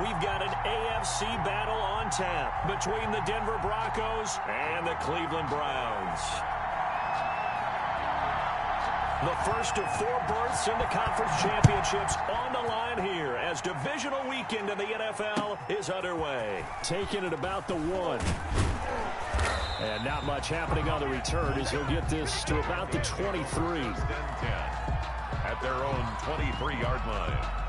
we've got an AFC battle on tap between the Denver Broncos and the Cleveland Browns. The first of 4 berths in the conference championships on the line here as divisional weekend in the NFL is underway. Taking it about the 1. And not much happening on the return as he'll get this to about the 23. 10-10 at their own 23-yard line.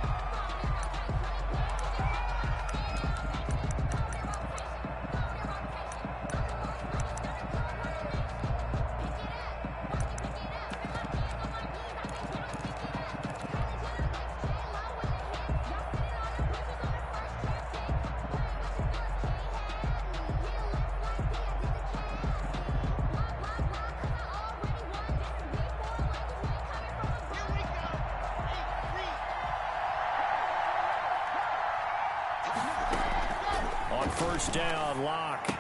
First down, Locke.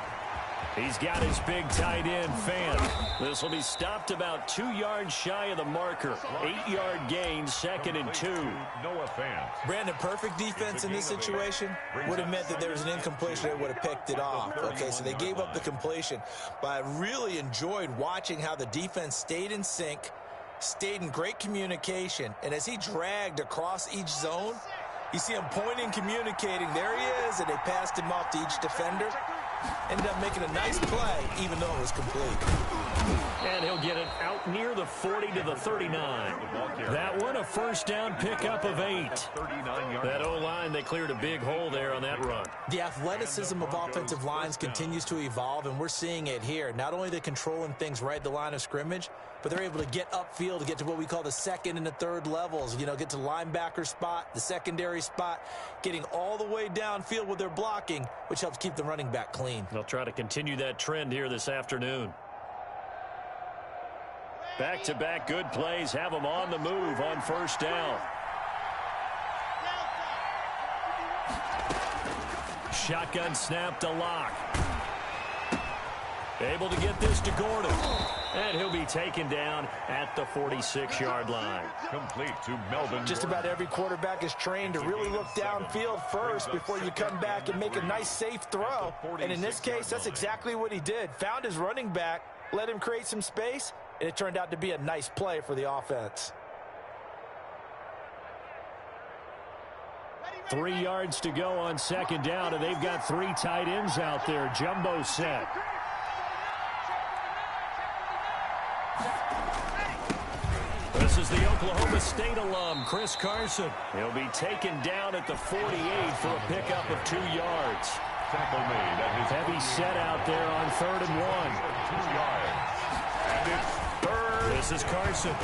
He's got his big tight end, Fant. This will be stopped about 2 yards shy of the marker. 8-yard gain, 2nd and 2. Noah Fant. Brandon, perfect defense in this situation would have meant that there was an incompletion that would have picked it off. Okay, so they gave up the completion. But I really enjoyed watching how the defense stayed in sync, stayed in great communication, and as he dragged across each zone, you see him pointing, communicating. There he is, and they passed him off to each defender. Ended up making a nice play, even though it was complete. And he'll get it out near the 40 to the 39. That one, a first down pickup of 8. That O-line, they cleared a big hole there on that run. The athleticism of offensive lines continues to evolve, and we're seeing it here. Not only are they controlling things right at the line of scrimmage, but they're able to get upfield to get to what we call the second and the third levels. You know, get to the linebacker spot, the secondary spot, getting all the way downfield with their blocking, which helps keep the running back clean. They'll try to continue that trend here this afternoon. Back-to-back good plays have them on the move on first down. Shotgun snap to Locke. Able to get this to Gordon. And he'll be taken down at the 46-yard line. Complete to Melvin. Just about every quarterback is trained to really look downfield first before you come back and make a nice, safe throw. And in this case, that's exactly what he did. Found his running back, let him create some space, and it turned out to be a nice play for the offense. 3 yards to go on second down, and they've got 3 tight ends out there. Jumbo set. This is the Oklahoma State alum, Chris Carson. He'll be taken down at the 48 for a pickup of 2 yards. Tackle made at his heavy set out there on 3rd and 1. 2 yards. And it's third. This is Carson.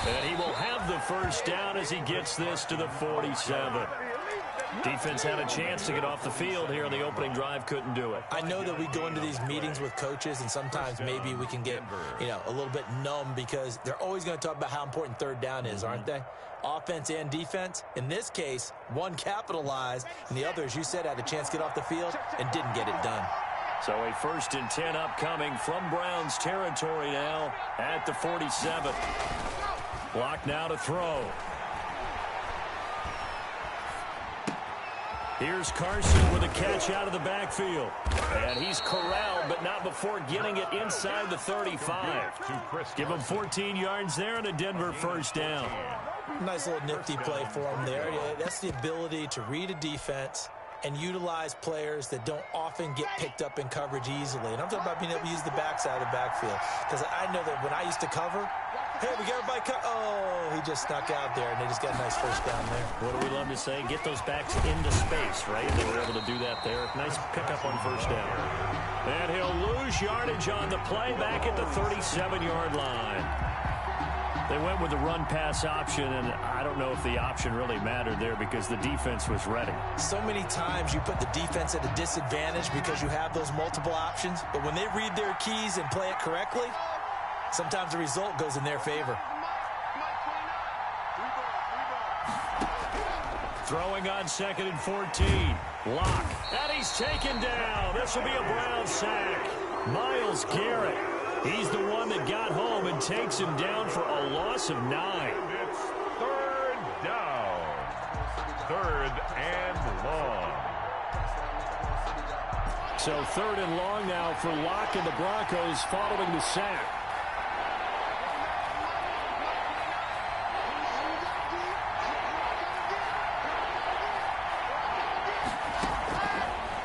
And he will have the first down as he gets this to the 47. Defense had a chance to get off the field here in the opening drive, couldn't do it. I know that we go into these meetings with coaches, and sometimes maybe we can get, a little bit numb because they're always going to talk about how important third down is, aren't they? Offense and defense. In this case, one capitalized, and the other, as you said, had a chance to get off the field and didn't get it done. So a 1st and 10 upcoming from Browns territory now at the 47. Block now to throw. Here's Carson with a catch out of the backfield. And he's corralled, but not before getting it inside the 35. Give him 14 yards there and a Denver first down. Nice little nifty play for him there. Yeah, that's the ability to read a defense and utilize players that don't often get picked up in coverage easily. And I'm talking about being able to use the backside of the backfield. Because I know that when I used to cover, hey, we got everybody cut. Oh, he just snuck out there, and they just got a nice first down there. What do we love to say? Get those backs into space, right? They were able to do that there. Nice pickup on first down. And he'll lose yardage on the play back at the 37-yard line. They went with the run-pass option, and I don't know if the option really mattered there because the defense was ready. So many times you put the defense at a disadvantage because you have those multiple options, but when they read their keys and play it correctly, sometimes the result goes in their favor. Throwing on 2nd and 14. Locke. And he's taken down. This will be a Brown sack. Myles Garrett. He's the one that got home and takes him down for a loss of 9. It's 3rd down. 3rd and long. So 3rd and long now for Locke and the Broncos following the sack.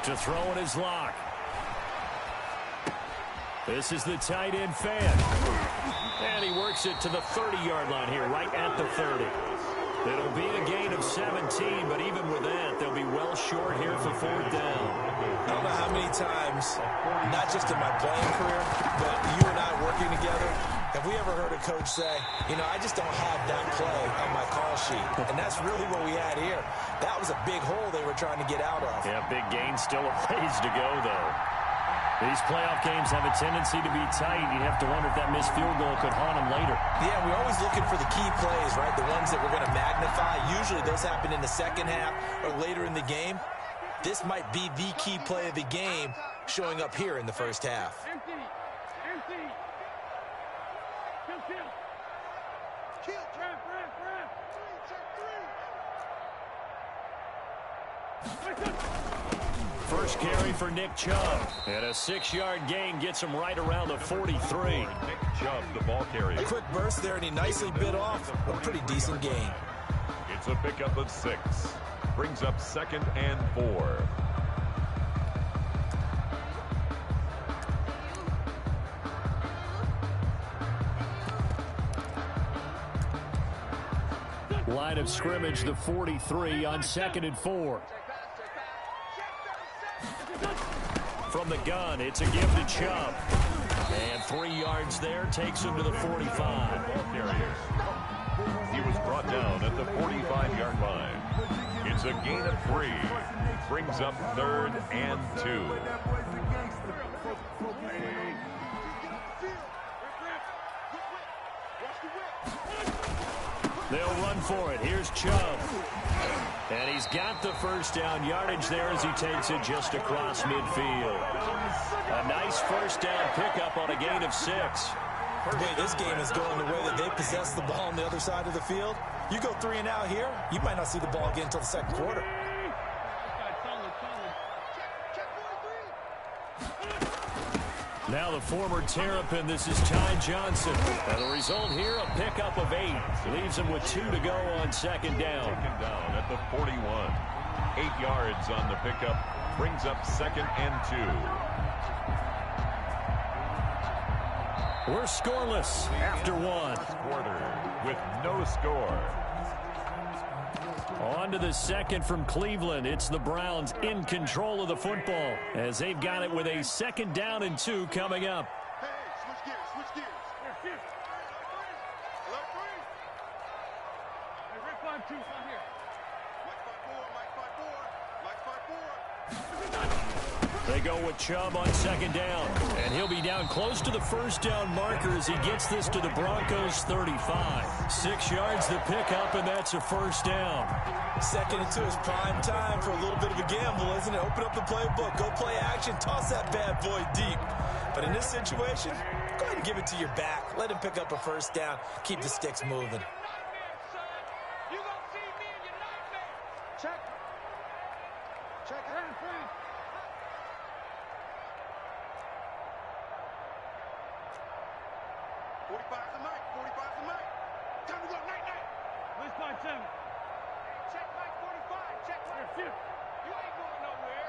To throw it is Locke. This is the tight end Fant. And he works it to the 30-yard line here, right at the 30. It'll be a gain of 17, but even with that, they'll be well short here for 4th down. I don't know how many times, not just in my playing career, but you and I working together, have we ever heard a coach say, you know, I just don't have that play on my call sheet. And that's really what we had here. That was a big hole they were trying to get out of. Yeah, big gain, still a ways to go, though. These playoff games have a tendency to be tight. You have to wonder if that missed field goal could haunt them later. Yeah, we're always looking for the key plays, right? The ones that we're going to magnify. Usually those happen in the second half or later in the game. This might be the key play of the game showing up here in the first half. First carry for Nick Chubb. And a 6-yard gain gets him right around the 43. Nick Chubb, the ball carrier. A quick burst there, and he nicely bit off a pretty decent gain. It's a pickup of 6. Brings up 2nd and 4. Line of scrimmage, the 43 on 2nd and 4. From the gun, it's a give to Chubb. And 3 yards there, takes him to the 45. Ball carrier. He was brought down at the 45-yard line. It's a gain of 3. Brings up 3rd and 2. They'll run for it. Here's Chubb. And he's got the first down yardage there as he takes it just across midfield. A nice first down pickup on a gain of 6. The way this game is going, the way that they possess the ball on the other side of the field, you go 3 and out here, you might not see the ball again until the second quarter. Now the former Terrapin, this is Ty Johnson. And the result here, a pickup of 8. Leaves him with 2 to go on 2nd down. 2nd down at the 41. 8 yards on the pickup. Brings up 2nd and 2. We're scoreless after 1. Quarter with no score. On to the second from Cleveland. It's the Browns in control of the football as they've got it with a 2nd down and 2 coming up. Hey, switch gears, switch gears. Alert 3. Hey, red 5-2, come here. Mike 5-4, Mike 5-4, Mike 5-4. They go with Chubb on 2nd down. And he'll be down close to the first down marker as he gets this to the Broncos 35. 6 yards to pick up, and that's a first down. 2nd and 2 is prime time for a little bit of a gamble, isn't it? Open up the playbook, go play action, toss that bad boy deep. But in this situation, go ahead and give it to your back. Let him pick up a first down. Keep the sticks moving. You gonna see me in your nightmare. Check. Check. Friend. 45's the mic. 45's the mic. Time to go. Night. Where's 5-7? Check Mike 45. Check Mike. You ain't going nowhere.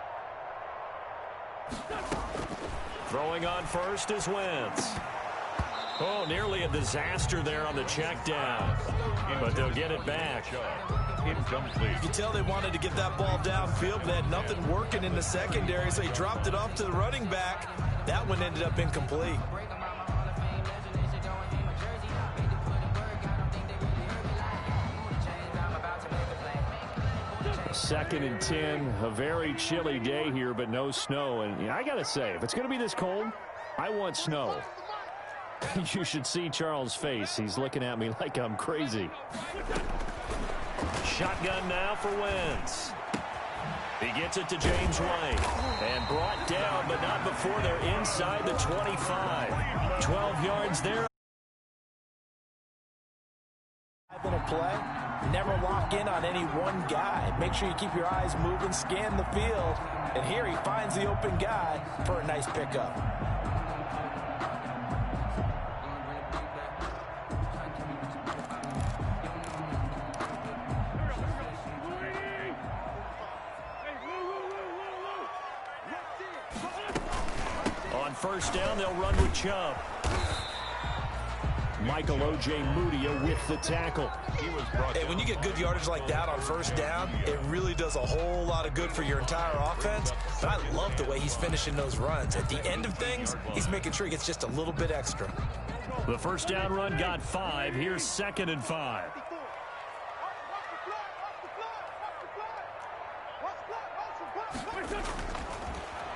Throwing on first is Wentz. Oh, nearly a disaster there on the check down. But they'll get it back. Incomplete. You can tell they wanted to get that ball downfield, but they had nothing working in the secondary, so he dropped it off to the running back. That one ended up incomplete. 2nd and 10, a very chilly day here, but no snow. And I got to say, if it's going to be this cold, I want snow. You should see Charles' face. He's looking at me like I'm crazy. Shotgun now for Wentz. He gets it to James White. And brought down, but not before they're inside the 25. 12 yards there. In a play. never lock in on any one guy. Make sure you keep your eyes moving, scan the field. And here he finds the open guy for a nice pickup. On first down, they'll run with Chubb. Michael O.J. Mudia with the tackle. Hey, when you get good yardage like that on first down, it really does a whole lot of good for your entire offense. But I love the way he's finishing those runs. At the end of things, he's making sure he gets just a little bit extra. The first down run got 5. Here's 2nd and 5.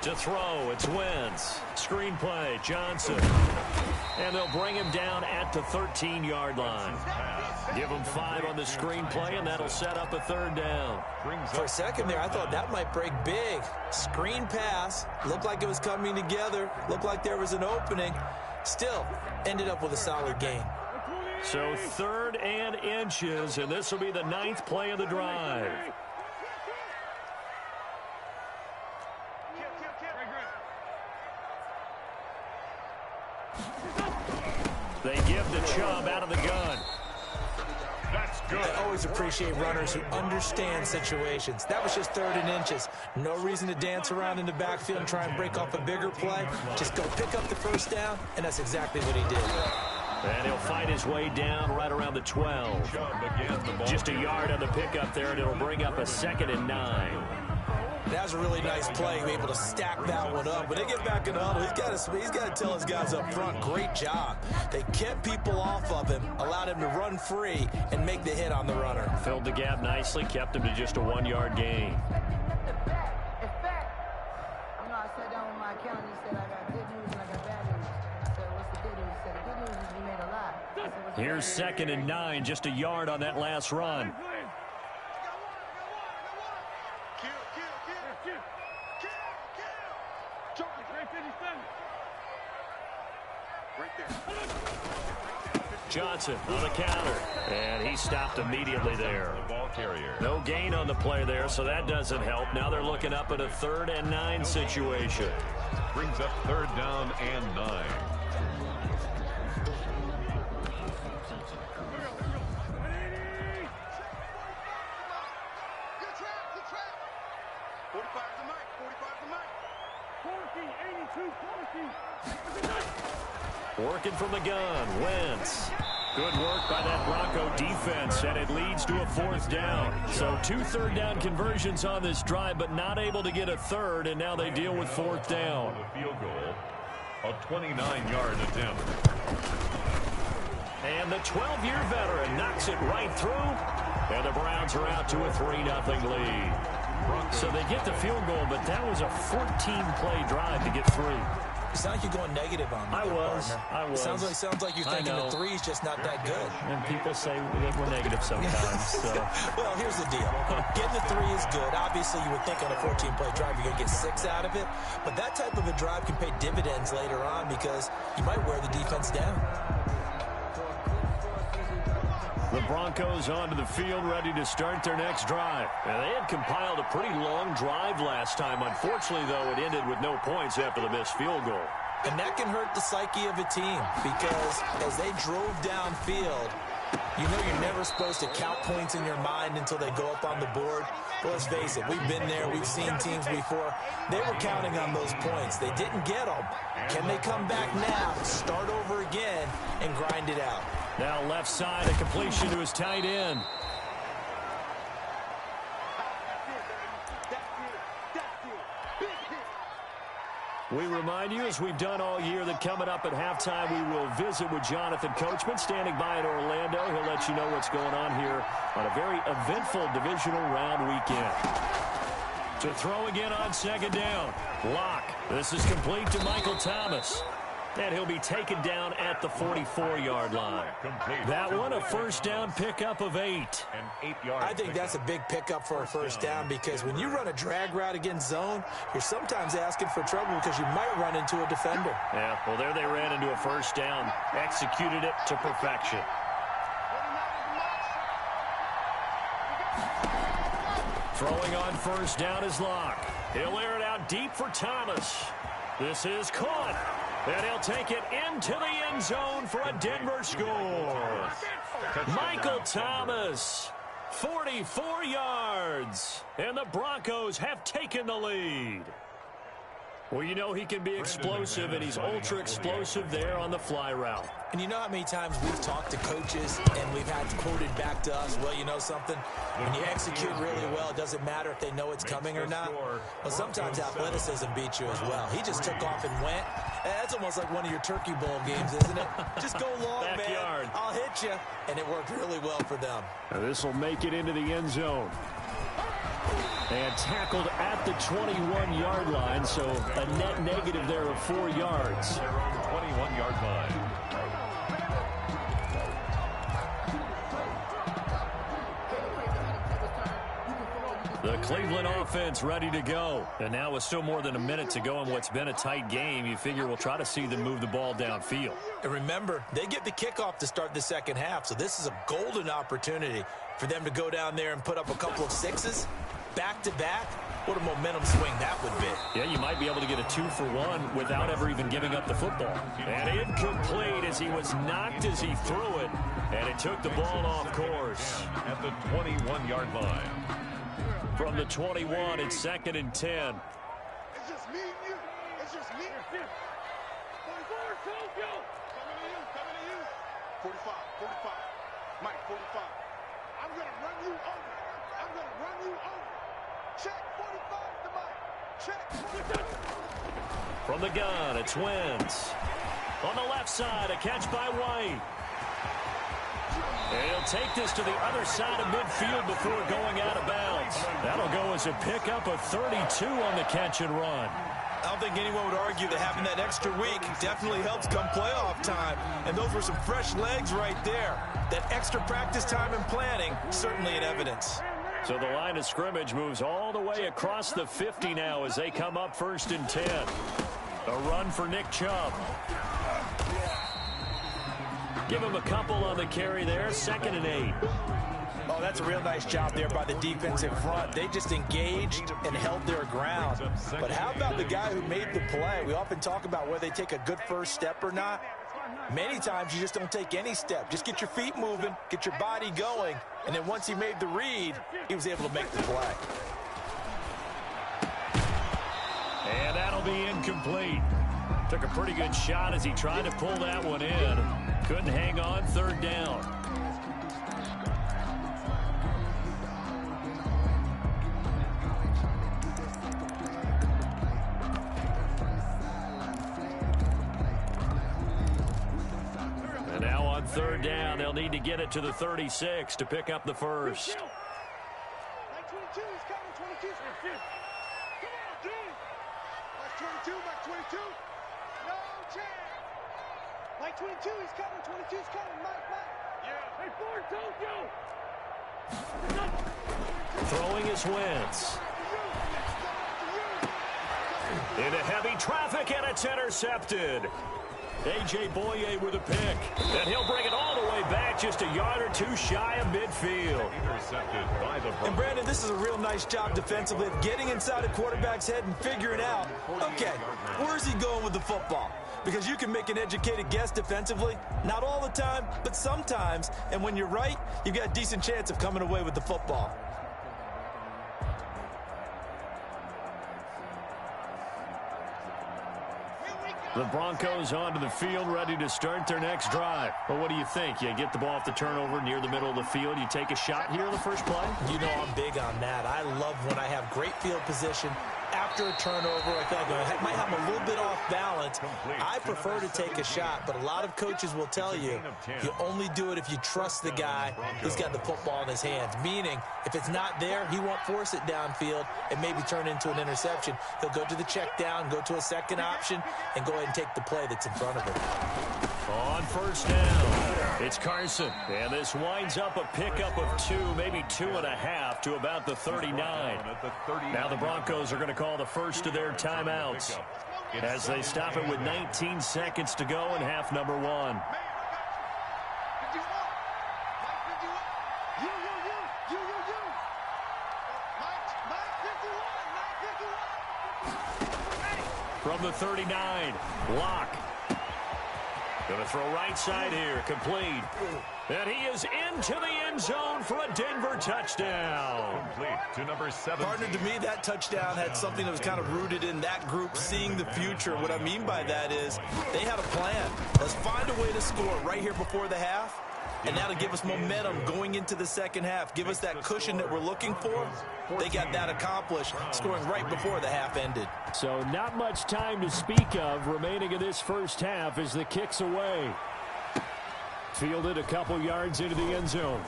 To throw, it's Wentz. Screen play, Johnson. And they'll bring him down at the 13-yard line. Give him 5 on the screen play, and that'll set up a 3rd down. For a second there, I thought that might break big. Screen pass, looked like it was coming together, looked like there was an opening. Still, ended up with a solid gain. So 3rd and inches, and this will be the 9th play of the drive. They give to Chubb out of the gun. That's good. I always appreciate runners who understand situations. That was just 3rd and inches. No reason to dance around in the backfield and try and break off a bigger play. Just go pick up the first down, and that's exactly what he did. And he'll fight his way down right around the 12. Just a yard on the pickup there, and it'll bring up a 2nd and 9. That was a really nice play, able to stack that one up. When they get back in the huddle, he's got to tell his guys up front, great job. They kept people off of him, allowed him to run free, and make the hit on the runner. Filled the gap nicely, kept him to just a 1-yard gain. It's back. I sat down with my accountant. He said, I got good news and I got bad news. I said, what's the good news? He said, the good news is we made a lot. I said, what's the Here's bad news? 2nd and 9, just a yard on that last run. Johnson on the counter, and he stopped immediately there. No gain on the play there, so that doesn't help. Now they're looking up at a 3rd and 9 situation. Brings up 3rd down and 9. Working from the gun, Wentz. Good work by that Bronco defense, and it leads to a 4th down. So 2 3rd down conversions on this drive, but not able to get a 3rd, and now they deal with 4th down. The field goal, a 29-yard attempt. And the 12-year veteran knocks it right through, and the Browns are out to a 3-0 lead. So they get the field goal, but that was a 14-play drive to get 3. It sounds like you're going negative on me. I was. Sounds like you're thinking the 3's just not that good. And people say that we're negative sometimes. So. Well, here's the deal. Getting the 3 is good. Obviously, you would think on a 14-play drive you're going to get 6 out of it. But that type of a drive can pay dividends later on because you might wear the defense down. The Broncos onto the field, ready to start their next drive. Now, they had compiled a pretty long drive last time. Unfortunately, though, it ended with no points after the missed field goal. And that can hurt the psyche of a team because as they drove downfield, you know you're never supposed to count points in your mind until they go up on the board. But let's face it, we've been there. We've seen teams before. They were counting on those points. They didn't get them. Can they come back now, start over again, and grind it out? Now left side, a completion to his tight end. We remind you, as we've done all year, that coming up at halftime, we will visit with Jonathan Coachman, standing by in Orlando. He'll let you know what's going on here on a very eventful divisional round weekend. To throw again on 2nd down. Lock. This is complete to Michael Thomas. And he'll be taken down at the 44-yard line. That one, a first down pickup of 8. I think that's a big pickup for a first down because when you run a drag route against zone, you're sometimes asking for trouble because you might run into a defender. Yeah, well, there they ran into a first down. Executed it to perfection. Throwing on first down is Locke. He'll air it out deep for Thomas. This is caught. And he'll take it into the end zone for a Denver score. Michael Thomas, 44 yards. And the Broncos have taken the lead. Well, you know he can be explosive, and he's ultra-explosive there on the fly route. And you know how many times we've talked to coaches and we've had quoted back to us, well, you know something? When you execute really well, it doesn't matter if they know it's coming or not. Well, sometimes athleticism beats you as well. He just took off and went. That's almost like one of your Turkey Bowl games, isn't it? Just go long, Backyard. man. I'll hit you. And it worked really well for them. This will make it into the end zone. And tackled at the 21-yard line, so a net negative there of 4 yards. Their own 21-yard line. The Cleveland offense ready to go. And now with still more than a minute to go in what's been a tight game, you figure we'll try to see them move the ball downfield. And remember, they get the kickoff to start the second half, so this is a golden opportunity for them to go down there and put up a couple of sixes back-to-back. What a momentum swing that would be. Yeah, you might be able to get a 2-for-1 without ever even giving up the football. And incomplete as he was knocked as he threw it, and it took the ball off course. At the 21-yard line. From the 21, it's 2nd and 10. It's just me and you. It's just me. 44, Tokyo. Coming to you. 45. Mike, 45. I'm going to run you over. Check 45 to Mike. Check. From the gun, it's Wentz. On the left side, a catch by White. And he'll take this to the other side of midfield before going out of bounds. That'll go as a pickup of 32 on the catch and run. I don't think anyone would argue that having that extra week definitely helps come playoff time. And those were some fresh legs right there. That extra practice time and planning, certainly in evidence. So the line of scrimmage moves all the way across the 50 now as they come up 1st and 10. A run for Nick Chubb. Give him a couple on the carry there, 2nd and 8. Oh, that's a real nice job there by the defensive front. They just engaged and held their ground. But how about the guy who made the play? We often talk about whether they take a good first step or not. Many times you just don't take any step. Just get your feet moving, get your body going, and then once he made the read, he was able to make the play. And that'll be incomplete. Took a pretty good shot as he tried to pull that one in. Couldn't hang on, 3rd down. And now on 3rd down, they'll need to get it to the 36 to pick up the first. Mike 22, he's coming. 22. Come on, dude. Mike 22. No chance. Mike 22, he's coming. 22's coming. Mike. Yeah. Hey, Ford, Tokyo. Throwing his Wentz. Into heavy traffic, and it's intercepted. A.J. Boye with a pick. And he'll bring it all the way back just a yard or two shy of midfield. Intercepted by the Broncos. And Brandon, this is a real nice job defensively of getting inside a quarterback's head and figuring out, okay, where's he going with the football? Because you can make an educated guess defensively. Not all the time, but sometimes. And when you're right, you've got a decent chance of coming away with the football. The Broncos onto the field, ready to start their next drive. Well, what do you think? You get the ball off the turnover near the middle of the field. You take a shot here on the first play? You know I'm big on that. I love when I have great field position. After a turnover, I think I might have a little bit off balance. I prefer to take a shot, but a lot of coaches will tell you, you only do it if you trust the guy who's got the football in his hands. Meaning, if it's not there, he won't force it downfield and maybe turn into an interception. He'll go to the check down, go to a second option, and go ahead and take the play that's in front of him. On first down, it's Carson. And this winds up a pickup of 2, maybe 2.5 to about the 39. Now the Broncos are going to call the first of their timeouts as they stop it with 19 seconds to go in half number 1. from the 39. Locke. Going to throw right side here. Complete. And he is into the end zone for a Denver touchdown. Complete to number 7. Partner, to me, that touchdown had something that was kind of rooted in that group seeing the future. What I mean by that is they had a plan. Let's find a way to score right here before the half, and that'll give us momentum going into the second half. Give us that cushion that we're looking for. They got that accomplished, scoring right before the half ended. So not much time to speak of remaining in this first half as the kick's away. Fielded a couple yards into the end zone.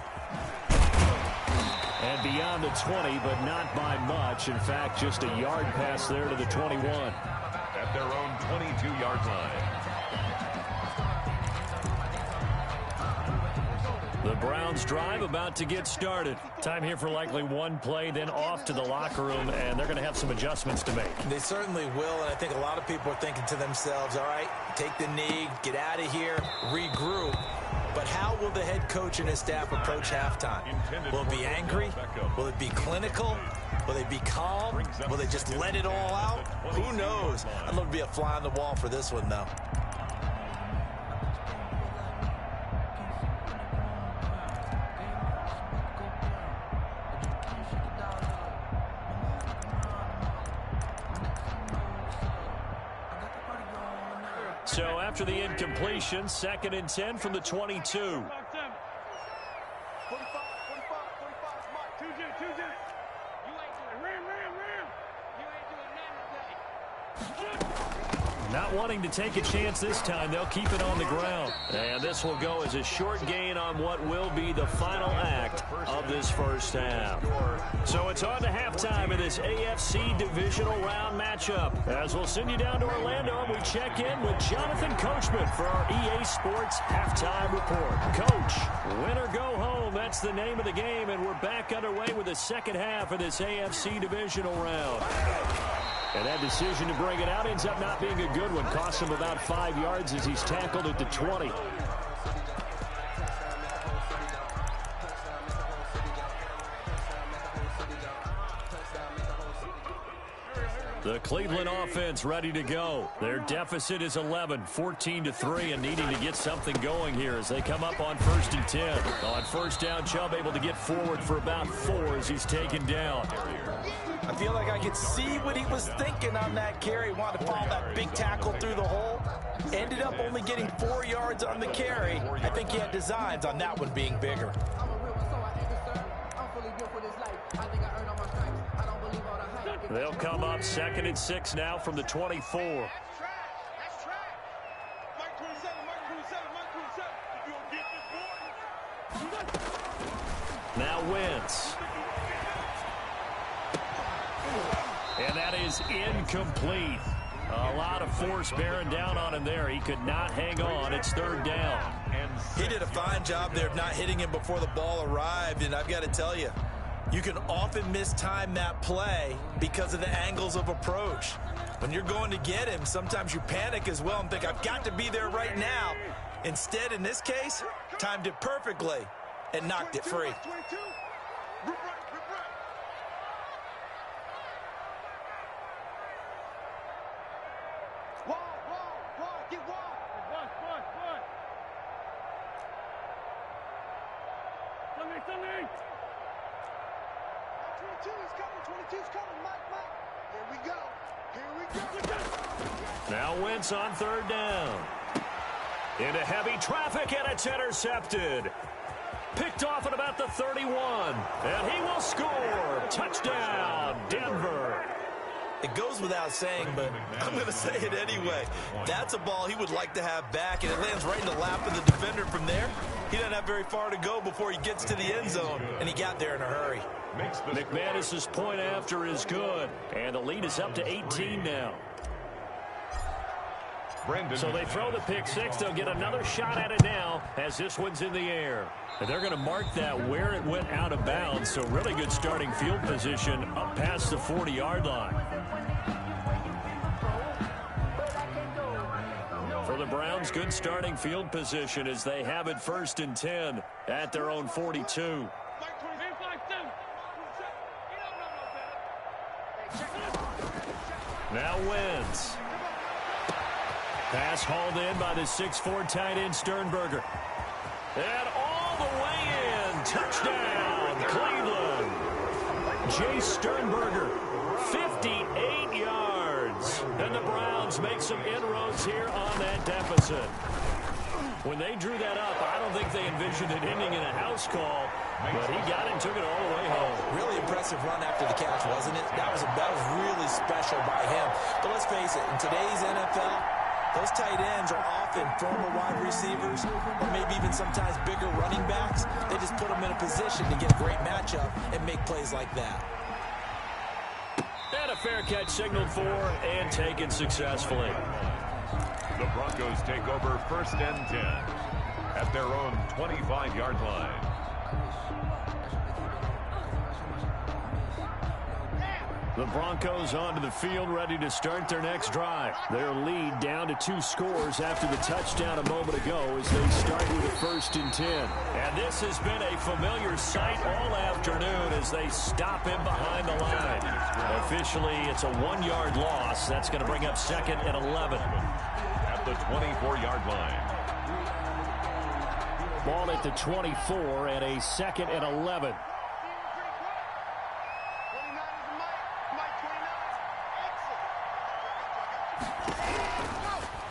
And beyond the 20, but not by much. In fact, just a yard pass there to the 21. At their own 22-yard line. The Browns drive about to get started. Time here for likely one play, then off to the locker room, and they're going to have some adjustments to make. They certainly will, and I think a lot of people are thinking to themselves, all right, take the knee, get out of here, regroup. But how will the head coach and his staff approach halftime? Will it be angry? Will it be clinical? Will they be calm? Will they just let it all out? Who knows? I'd love to be a fly on the wall for this one, though. So after the incompletion, 2nd and 10 from the 22. Not wanting to take a chance this time, they'll keep it on the ground. And this will go as a short gain on what will be the final act of this first half. So it's on to halftime in this AFC divisional round matchup. As we'll send you down to Orlando, and we check in with Jonathan Coachman for our EA Sports Halftime Report. Coach, win or go home, that's the name of the game, and we're back underway with the second half of this AFC divisional round. And that decision to bring it out ends up not being a good one. Costs him about 5 yards as he's tackled at the 20. The Cleveland offense ready to go. Their deficit is 11, 14-3, and needing to get something going here as they come up on 1st and 10. On first down, Chubb able to get forward for about 4 as he's taken down. I feel like I could see what he was thinking on that carry. Wanted to follow that big tackle through the hole. Ended up only getting 4 yards on the carry. I think he had designs on that one being bigger. They'll come up 2nd and 6 now from the 24. Now Wentz. And that is incomplete. A lot of force bearing down on him there. He could not hang on. It's 3rd down. He did a fine job there of not hitting him before the ball arrived, and I've got to tell you, you can often mistime that play because of the angles of approach. When you're going to get him, sometimes you panic as well and think, I've got to be there right now. Instead, in this case, timed it perfectly and knocked it free. Now Wentz on 3rd down. Into heavy traffic, and it's intercepted. Picked off at about the 31. And he will score. Touchdown, Denver. It goes without saying, but I'm going to say it anyway. That's a ball he would like to have back, and it lands right in the lap of the defender from there. He doesn't have very far to go before he gets to the end zone, and he got there in a hurry. McManus's point after is good, and the lead is up to 18 now. So they throw the pick six. They'll get another shot at it now as this one's in the air. And they're going to mark that where it went out of bounds. So really good starting field position up past the 40-yard line. For the Browns, good starting field position as they have it 1st and 10 at their own 42. Now Wentz. Pass hauled in by the 6'4" tight end Sternberger. And all the way in. Touchdown, Cleveland. Jay Sternberger, 58 yards. And the Browns make some inroads here on that deficit. When they drew that up, I don't think they envisioned it ending in a house call, but he got it and took it all the way home. Really impressive run after the catch, wasn't it? That was really special by him. But let's face it, in today's NFL, those tight ends are often former wide receivers or maybe even sometimes bigger running backs. They just put them in a position to get a great matchup and make plays like that. And a fair catch signaled for and taken successfully. The Broncos take over 1st and 10 at their own 25-yard line. The Broncos onto the field, ready to start their next drive. Their lead down to 2 scores after the touchdown a moment ago as they start with a 1st and 10. And this has been a familiar sight all afternoon as they stop him behind the line. Officially, it's a 1-yard loss. That's going to bring up 2nd and 11. At the 24-yard line. Ball at the 24 and a 2nd and 11.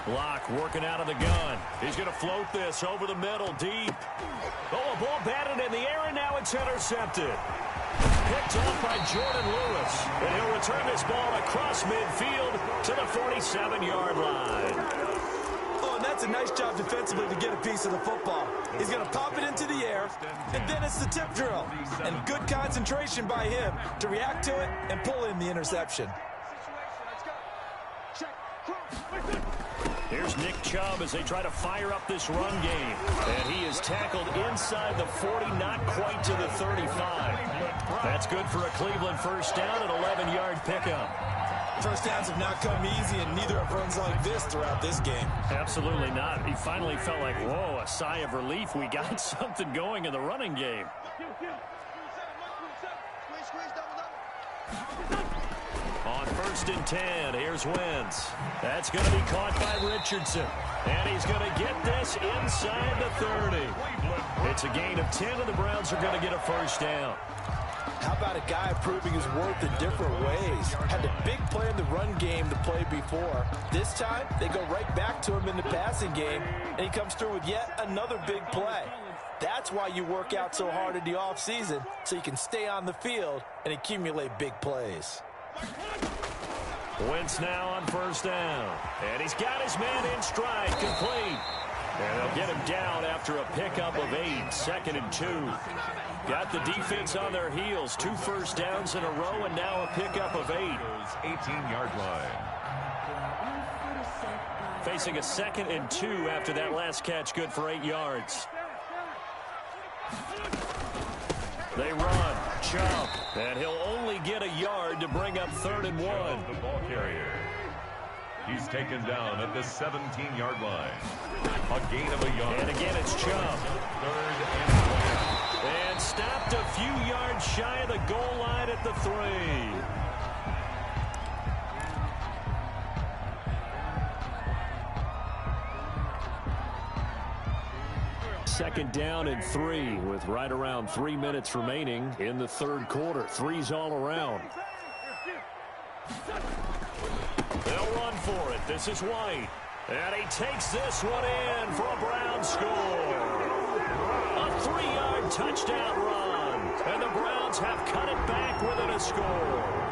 Block working out of the gun. He's going to float this over the middle, deep. Oh, a ball batted in the air, and now it's intercepted. Picked off by Jordan Lewis. And he'll return this ball across midfield to the 47-yard line. Oh, and that's a nice job defensively to get a piece of the football. He's going to pop it into the air, and then it's the tip drill. And good concentration by him to react to it and pull in the interception. Here's Nick Chubb as they try to fire up this run game. And he is tackled inside the 40, not quite to the 35. That's good for a Cleveland 1st down, an 11-yard pickup. First downs have not come easy, and neither have runs like this throughout this game. Absolutely not. He finally felt like, whoa, a sigh of relief. We got something going in the running game. On 1st and 10, here's Wentz. That's going to be caught by Richardson. And he's going to get this inside the 30. It's a gain of 10, and the Browns are going to get a 1st down. How about a guy proving his worth in different ways? Had a big play in the run game to play before. This time, they go right back to him in the passing game, and he comes through with yet another big play. That's why you work out so hard in the offseason, so you can stay on the field and accumulate big plays. Wentz now on 1st down. And he's got his man in stride, complete. And they'll get him down after a pickup of 8, 2nd and 2. Got the defense on their heels. 2 1st downs in a row, and now a pickup of 8. 18-yard line. Facing a 2nd and 2 after that last catch, good for 8 yards. They run. Chubb. And he'll only get a yard to bring up 3rd and 1. The ball carrier. He's taken down at the 17-yard line. A gain of a yard. And again, it's Chubb. 3rd and 1. And stopped a few yards shy of the goal line at the 3. 2nd down and 3 with right around 3 minutes remaining in the 3rd quarter. 3's all around. They'll run for it. This is White. And he takes this one in for a Browns score. A 3-yard touchdown run. And the Browns have cut it back within a score.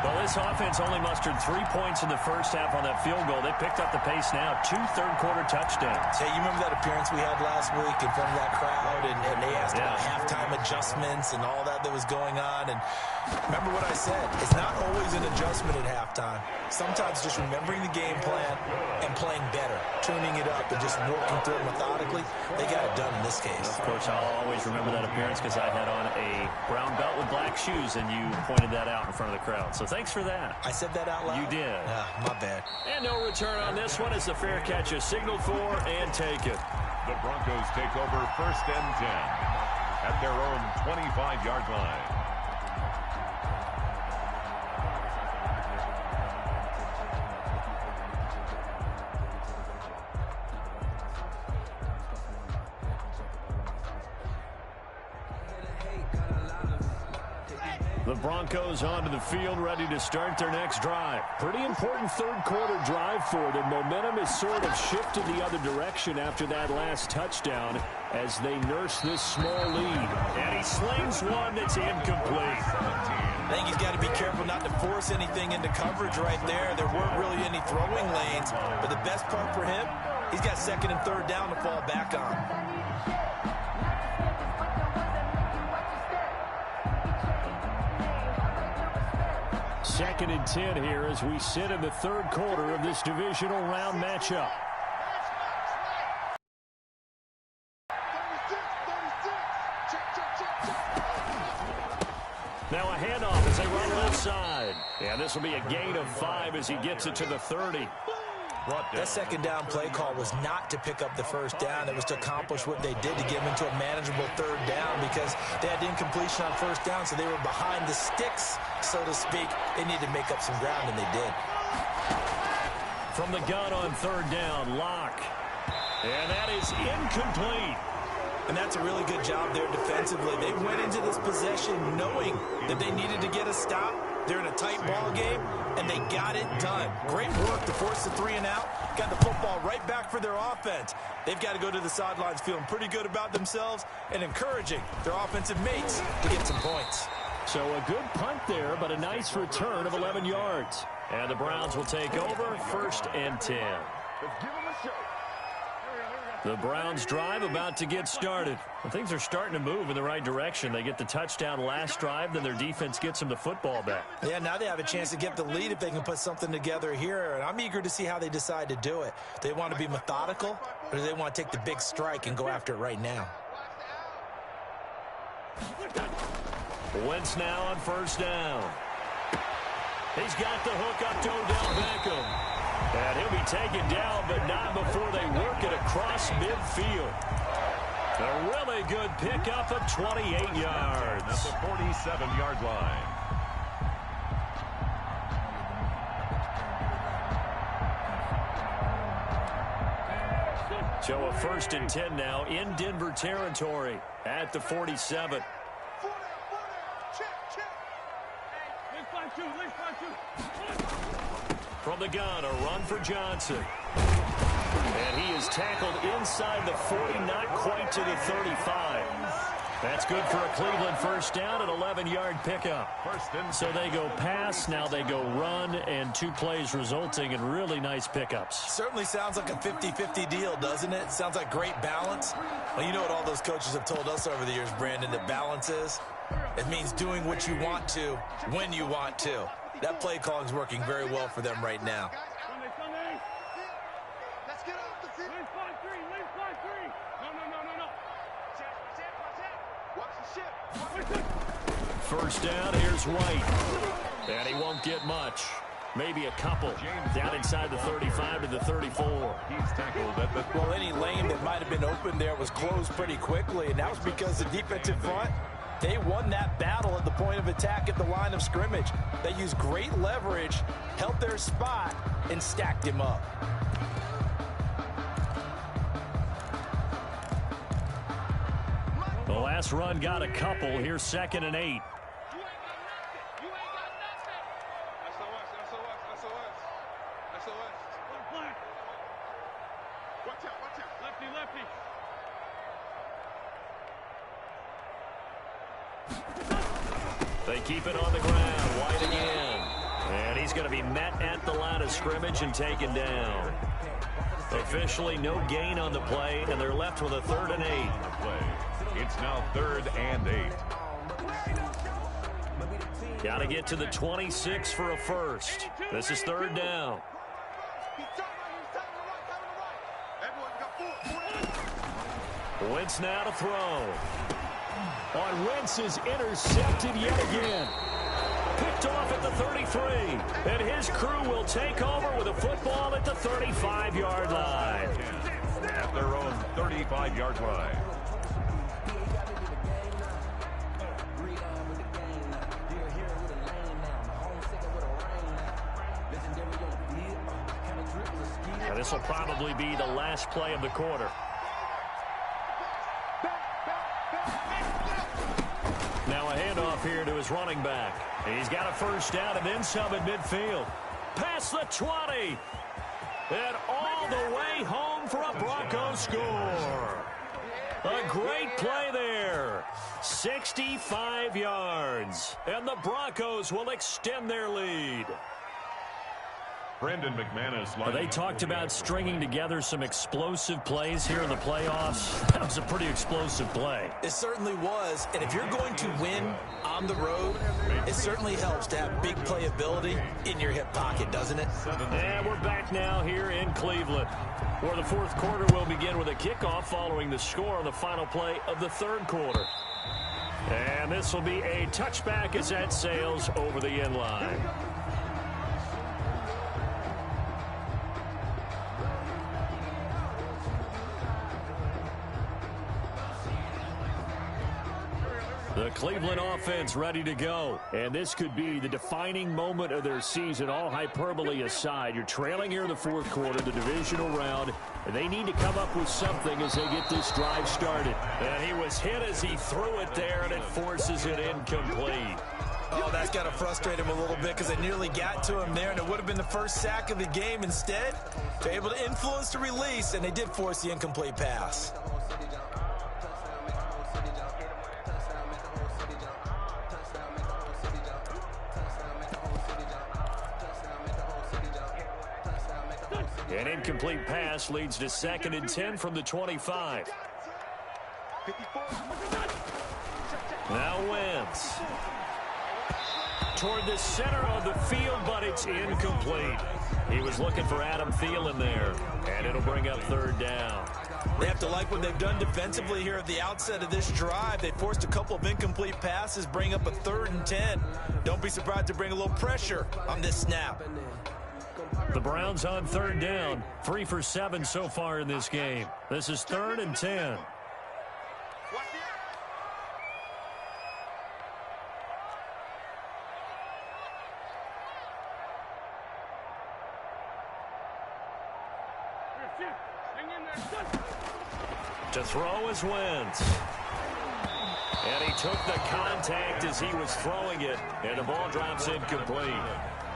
Well, this offense only mustered 3 points in the 1st half on that field goal. They picked up the pace now. 2 third-quarter touchdowns. Hey, you remember that appearance we had last week in front of that crowd, and they asked about halftime adjustments and all that was going on. And remember what I said. It's not always an adjustment at halftime. Sometimes just remembering the game plan and playing better, tuning it up and just working through it methodically. They got it done in this case. Of course, I'll always remember that appearance because I had on a brown belt with black shoes, and you pointed that out in front of the crowd. So thanks for that. I said that out loud? You did. My bad. And no return on this one as the fair catch is signaled for and taken. The Broncos take over 1st and 10 at their own 25-yard line. The Broncos onto the field, ready to start their next drive. Pretty important third-quarter drive for them. Momentum has sort of shifted the other direction after that last touchdown as they nurse this small lead. And he slings one that's incomplete. I think he's got to be careful not to force anything into coverage right there. There weren't really any throwing lanes, but the best part for him, he's got second and third down to fall back on. Second and 10 here as we sit in the third quarter of this divisional round matchup. Now a handoff as they run left side. And this will be a gain of 5 as he gets it to the 30. That second down play call was not to pick up the first down. It was to accomplish what they did to get them into a manageable third down because they had incompletion on first down, so they were behind the sticks, so to speak. They needed to make up some ground, and they did. From the gun on third down, Locke. And that is incomplete. And that's a really good job there defensively. They went into this possession knowing that they needed to get a stop. They're in a tight ball game, and they got it done. Great work to force the 3-and-out. Got the football right back for their offense. They've got to go to the sidelines feeling pretty good about themselves and encouraging their offensive mates to get some points. So a good punt there, but a nice return of 11 yards. And the Browns will take over, 1st and 10. The Browns drive about to get started. Well, things are starting to move in the right direction. They get the touchdown last drive, then their defense gets them the football back. Yeah, now they have a chance to get the lead if they can put something together here. And I'm eager to see how they decide to do it. Do they want to be methodical, or do they want to take the big strike and go after it right now? Wentz now on first down. He's got the hook up to Odell Beckham. And he'll be taken down, but not before they work it across midfield. A really good pickup of 28 yards. At the 47-yard line. So a 1st and 10 now in Denver territory at the 47. From the gun, a run for Johnson. And he is tackled inside the 40, not quite to the 35. That's good for a Cleveland first down, an 11-yard pickup. So they go pass, now they go run, and 2 plays resulting in really nice pickups. Certainly sounds like a 50-50 deal, doesn't it? Sounds like great balance. Well, you know what all those coaches have told us over the years, Brandon, that balance is? It means doing what you want to when you want to. That play calling is working very well for them right now. Let's get off the field. Leave 5-3. No. Watch the ship. First down, here's White. And he won't get much. Maybe a couple. Down inside the 35 to the 34. He's tackled at the... Well, any lane that might have been open there was closed pretty quickly, and that was because the defensive front, they won that battle at the point of attack at the line of scrimmage. They used great leverage, held their spot, and stacked him up. The last run got a couple. Here's 2nd and 8. They keep it on the ground. White again. And he's going to be met at the line of scrimmage and taken down. Officially no gain on the play, and they're left with a 3rd and 8. It's now 3rd and 8. Got to get to the 26 for a first. This is 3rd down. Wentz now to throw. On Wentz is intercepted yet again. Picked off at the 33. And his crew will take over with a football at the 35-yard line. At their own 35-yard line. Now this will probably be the last play of the quarter. Now a handoff here to his running back. He's got a first down and then some at midfield. Past the 20. And all the way home for a Broncos score. A great play there. 65 yards. And the Broncos will extend their lead. Brandon McManus. They talked about stringing together some explosive plays here in the playoffs. That was a pretty explosive play. It certainly was. And if you're going to win on the road, it certainly helps to have big playability in your hip pocket, doesn't it? And we're back now here in Cleveland, where the fourth quarter will begin with a kickoff following the score on the final play of the third quarter. And this will be a touchback as that sails over the end line. The Cleveland offense ready to go. And this could be the defining moment of their season, all hyperbole aside. You're trailing here in the fourth quarter, the divisional round, and they need to come up with something as they get this drive started. And he was hit as he threw it there, and it forces it incomplete. Oh, that's got to frustrate him a little bit because they nearly got to him there, and it would have been the first sack of the game. Instead, they're able to influence the release, and they did force the incomplete pass. An incomplete pass leads to 2nd and 10 from the 25. Now Wentz. Toward the center of the field, but it's incomplete. He was looking for Adam Thielen there, and it'll bring up 3rd down. They have to like what they've done defensively here at the outset of this drive. They forced a couple of incomplete passes, bring up a 3rd and 10. Don't be surprised to bring a little pressure on this snap. The Browns on 3rd down, 3 for 7 so far in this game. This is 3rd and 10. To throw is Wentz. And he took the contact as he was throwing it, and the ball drops incomplete.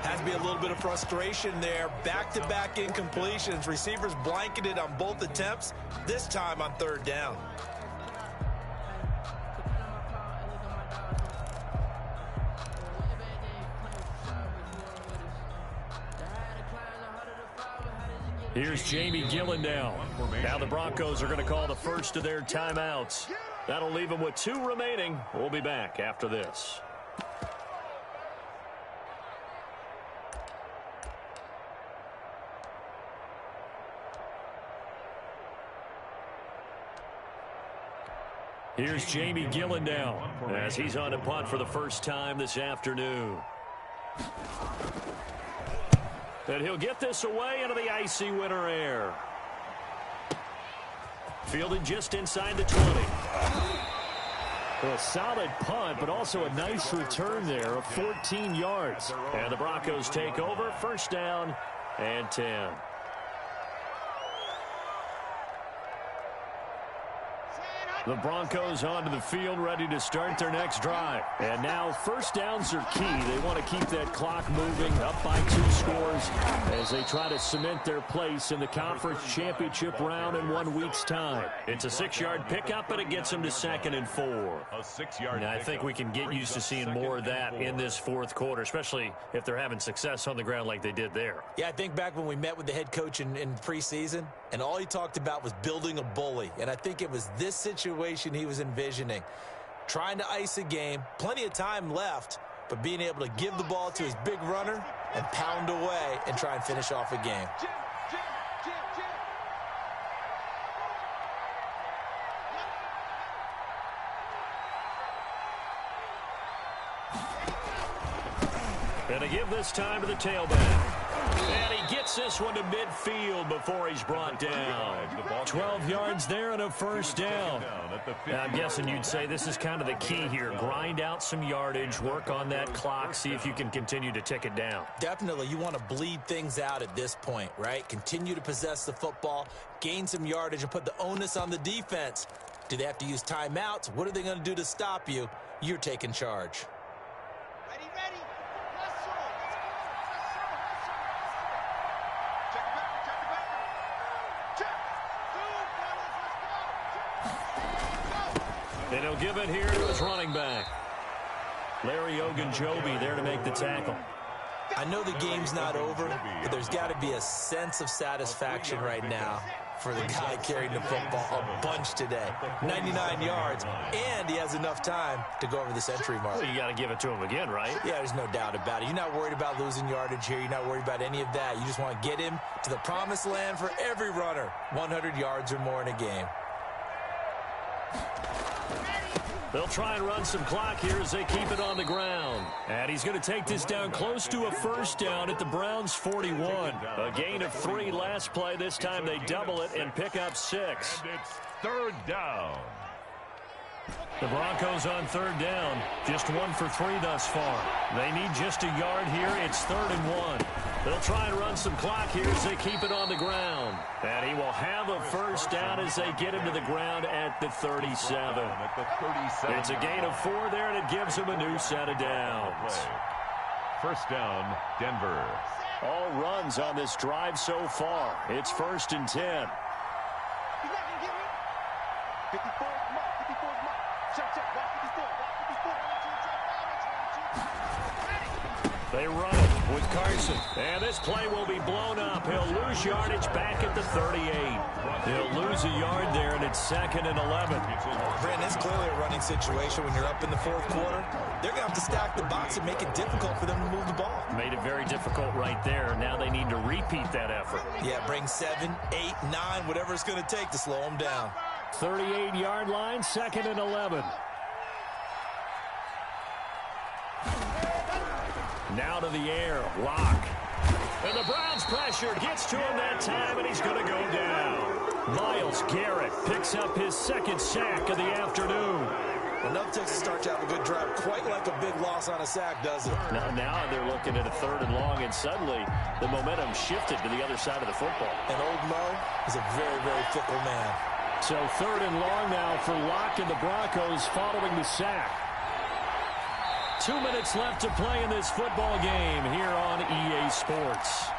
Has to be a little bit of frustration there. Back-to-back incompletions. Receivers blanketed on both attempts, this time on 3rd down. Here's Jamie Gillen now. Now the Broncos are going to call the first of their timeouts. That'll leave them with 2 remaining. We'll be back after this. Here's Jamie Gillen now as he's on a punt for the first time this afternoon. And he'll get this away into the icy winter air. Fielded just inside the 20. A solid punt, but also a nice return there of 14 yards. And the Broncos take over, 1st down and 10. The Broncos onto the field, ready to start their next drive. And now 1st downs are key. They want to keep that clock moving, up by 2 scores as they try to cement their place in the conference championship round in 1 week's time. It's a 6-yard pickup, and it gets them to 2nd and 4. A 6-yard. Now, I think we can get used to seeing more of that in this 4th quarter, especially if they're having success on the ground like they did there. Yeah, I think back when we met with the head coach in preseason, and all he talked about was building a bully. And I think it was this situation he was envisioning. Trying to ice a game, plenty of time left, but being able to give the ball to his big runner and pound away and try and finish off a game. And to give this time to the tailback. And he gets this one to midfield before he's brought down. 12 yards there and a 1st down. Now, I'm guessing you'd say this is kind of the key here. Grind out some yardage, work on that clock, see if you can continue to tick it down. Definitely, you want to bleed things out at this point, right? Continue to possess the football, gain some yardage, and put the onus on the defense. Do they have to use timeouts? What are they going to do to stop you? You're taking charge. And he'll give it here to his running back. Larry Ogunjobi there to make the tackle. I know the game's not over, but there's got to be a sense of satisfaction right now for the guy carrying the football a bunch today. 99 yards, and he has enough time to go over the century mark. Well, you got to give it to him again, right? Yeah, there's no doubt about it. You're not worried about losing yardage here. You're not worried about any of that. You just want to get him to the promised land for every runner. 100 yards or more in a game. They'll try and run some clock here as they keep it on the ground. And he's going to take this down close to a first down at the Browns' 41. A gain of 3 last play. This time they double it and pick up 6. And it's 3rd down. The Broncos on 3rd down. Just 1 for 3 thus far. They need just a yard here. It's 3rd and 1. They'll try and run some clock here as they keep it on the ground. And he will have a first down as they get him to the ground at the 37. It's a gain of 4 there, and it gives him a new set of downs. First down, Denver. All runs on this drive so far. It's 1st and 10. He's not gonna get me. 54 is mark. 54 is mark. Check, check. Watch 54. They run it with Carson. And this play will be blown up. He'll lose yardage back at the 38. He'll lose a yard there, and it's 2nd and 11. Brandon, it's clearly a running situation when you're up in the 4th quarter. They're going to have to stack the box and make it difficult for them to move the ball. Made it very difficult right there. Now they need to repeat that effort. Yeah, bring 7, 8, 9, whatever it's going to take to slow them down. 38-yard line, 2nd and 11. Now to the air, Locke. And the Browns pressure gets to him that time, and he's going to go down. Myles Garrett picks up his 2nd sack of the afternoon. Enough to start to have a good drive, quite like a big loss on a sack, does it? Now they're looking at a 3rd and long, and suddenly the momentum shifted to the other side of the football. And old Mo is a very, very fickle man. So 3rd and long now for Locke and the Broncos following the sack. 2 minutes left to play in this football game here on EA Sports.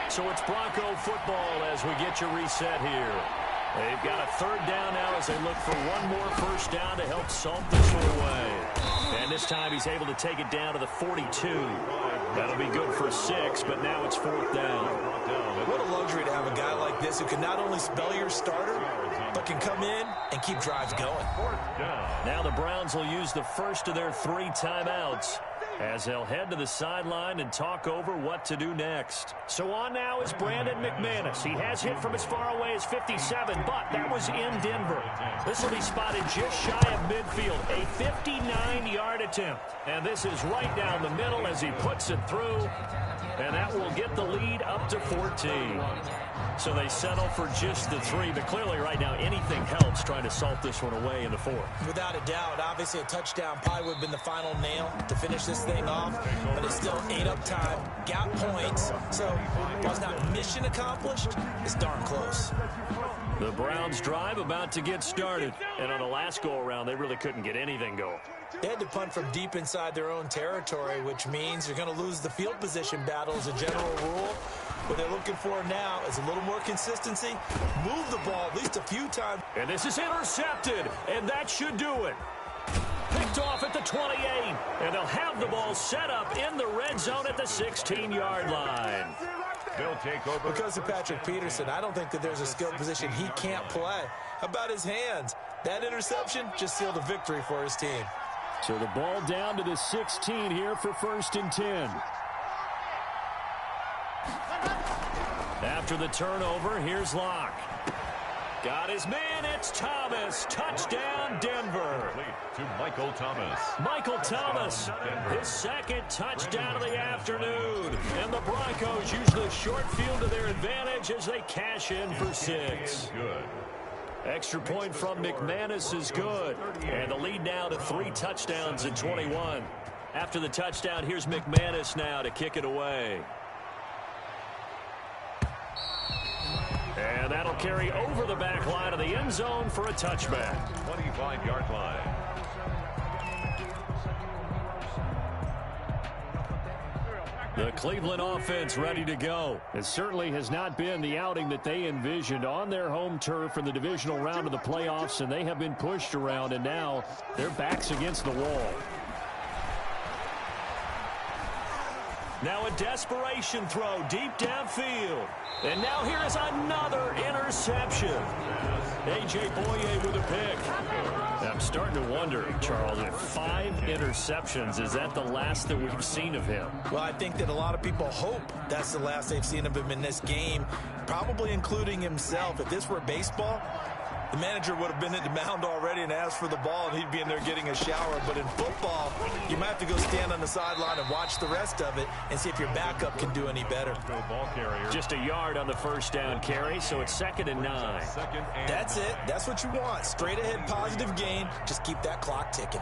So it's Bronco football as we get you reset here. They've got a 3rd down now as they look for one more first down to help salt this one away. And this time he's able to take it down to the 42. That'll be good for 6, but now it's 4th down. What a luxury to have a guy like this who can not only spell your starter, but can come in and keep drives going. Now the Browns will use the first of their 3 timeouts as they'll head to the sideline and talk over what to do next. So on now is Brandon McManus. He has hit from as far away as 57, but that was in Denver. This will be spotted just shy of midfield, a 59-yard attempt. And this is right down the middle as he puts it through, and that will get the lead up to 14. So they settle for just the 3, but clearly right now anything helps trying to salt this one away in the 4th. Without a doubt, obviously a touchdown probably would have been the final nail to finish this thing off, but it's still ate up time, got points, so while it's not mission accomplished, it's darn close. The Browns drive about to get started, and on the last go-around, they really couldn't get anything going. They had to punt from deep inside their own territory, which means you're going to lose the field position battle as a general rule. What they're looking for now is a little more consistency, move the ball at least a few times. And this is intercepted, and that should do it. Picked off at the 28, and they'll have the ball set up in the red zone at the 16-yard line. They'll take over. Because of Patrick Peterson, I don't think that there's a skill position he can't play. How about his hands? That interception just sealed a victory for his team. So the ball down to the 16 here for 1st and 10. After the turnover, here's Locke. Got his man, it's Thomas. Touchdown, Denver. To Michael Thomas. Michael Thomas, his 2nd touchdown of the afternoon. And the Broncos use the short field to their advantage as they cash in for 6. Good. Extra point from McManus is good. And the lead now to 3 touchdowns in 21. After the touchdown, here's McManus now to kick it away. And that'll carry over the back line of the end zone for a touchback. 25-yard line. The Cleveland offense ready to go. It certainly has not been the outing that they envisioned on their home turf in the divisional round of the playoffs, and they have been pushed around, and now their backs against the wall. Now a desperation throw deep downfield. And now here is another interception. A.J. Boye with a pick. I'm starting to wonder, Charles, if 5 interceptions, is that the last that we've seen of him? Well, I think that a lot of people hope that's the last they've seen of him in this game, probably including himself. If this were baseball, the manager would have been at the mound already and asked for the ball, and he'd be in there getting a shower. But in football, you might have to go stand on the sideline and watch the rest of it and see if your backup can do any better. Just a yard on the first down carry, so it's 2nd and 9. That's it. That's what you want. Straight ahead, positive gain. Just keep that clock ticking.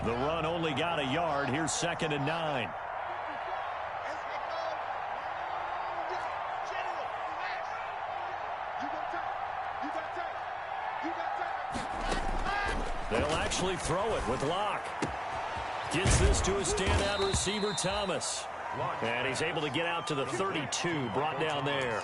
The run only got a yard. Here's 2nd and 9. They'll actually throw it with Locke. Gets this to a standout receiver, Thomas. And he's able to get out to the 32, brought down there.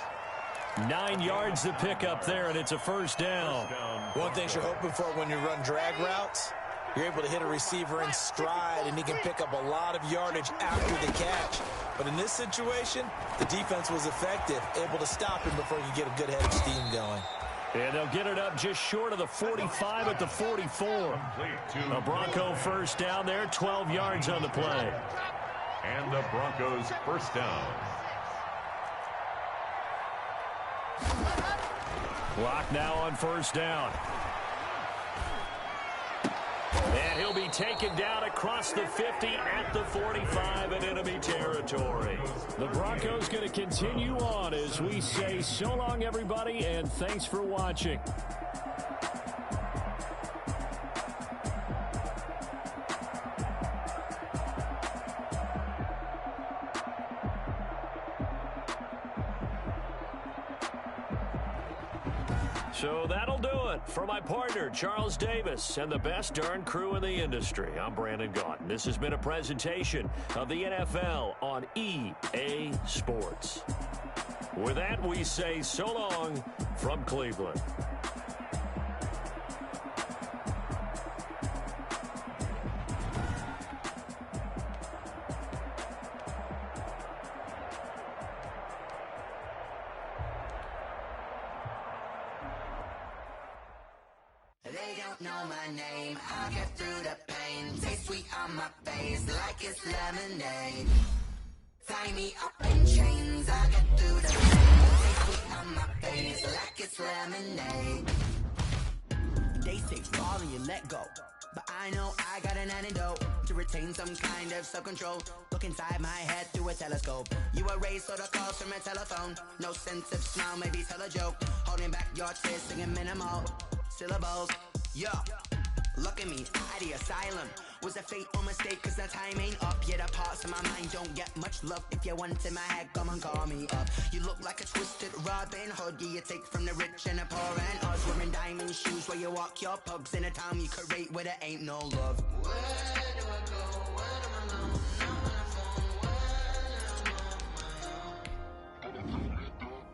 9 yards to pick up there, and it's a first down. One thing you're hoping for when you run drag routes, you're able to hit a receiver in stride, and he can pick up a lot of yardage after the catch. But in this situation, the defense was effective, able to stop him before he could get a good head of steam going. And they'll get it up just short of the 45 at the 44. A Bronco first down there, 12 yards on the play. And the Broncos first down. Locke now on first down. And he'll be taken down across the 50 at the 45 in enemy territory. The Broncos going to continue on as we say so long, everybody, and thanks for watching. So that'll do it for my partner, Charles Davis, and the best darn crew in the industry. I'm Brandon Gaudin. This has been a presentation of the NFL on EA Sports. With that, we say so long from Cleveland. Know my name, I'll get through the pain. Taste sweet on my face like it's lemonade. Tie me up in chains, I'll get through the pain. Taste sweet on my face like it's lemonade. They say fall and you let go, but I know I got an antidote to retain some kind of self-control. Look inside my head through a telescope. You erase all the calls from a telephone. No sense of smile, maybe tell a joke. Holding back your tears, singing minimal syllables. Yo, look at me, out the asylum. Was a fate or mistake, cause the time ain't up. Yet the parts of my mind don't get much love. If you want in my head, come and call me up. You look like a twisted Robin Hood. Yeah, you take from the rich and the poor and us. Wearing diamond shoes where you walk your pugs in a town you create where there ain't no love. Where do I go? When I'm alone? Not on the phone.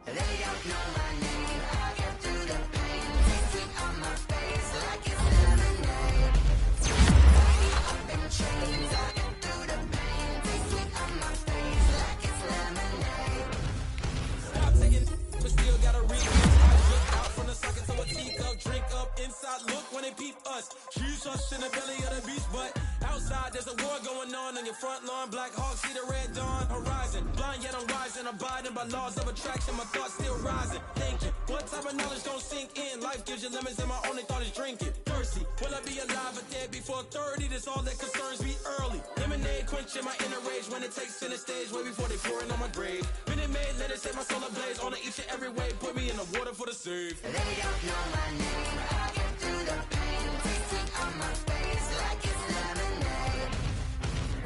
They don't know my name. I get through the pain. Taste sweet on my face like it's lemonade. Tie me up in chains. I get through the pain. Taste sweet on my face like it's lemonade. Stop taking, but still gotta reach. Eyes look out from the socket to a teacup. Drink up inside. Look when they peep us. Choose us in the belly of the beast, but outside there's a war going on your front lawn. Black Hawk, see the red dawn horizon. Blind yet I'm rising, abiding by laws of attraction. My thoughts still rising, thinking what type of knowledge don't sink in. Life gives you lemons and my only thought is drinking. Thirsty, will I be alive or dead before 30? That's all that concerns me early. Lemonade quenching my inner rage when it takes center stage way before they pouring on my grave. Minute Maid, let it set my soul ablaze on each and every way. Put me in the water for the save. They don't know my name. I get through the pain. Taste sweet on my face like it's lemonade.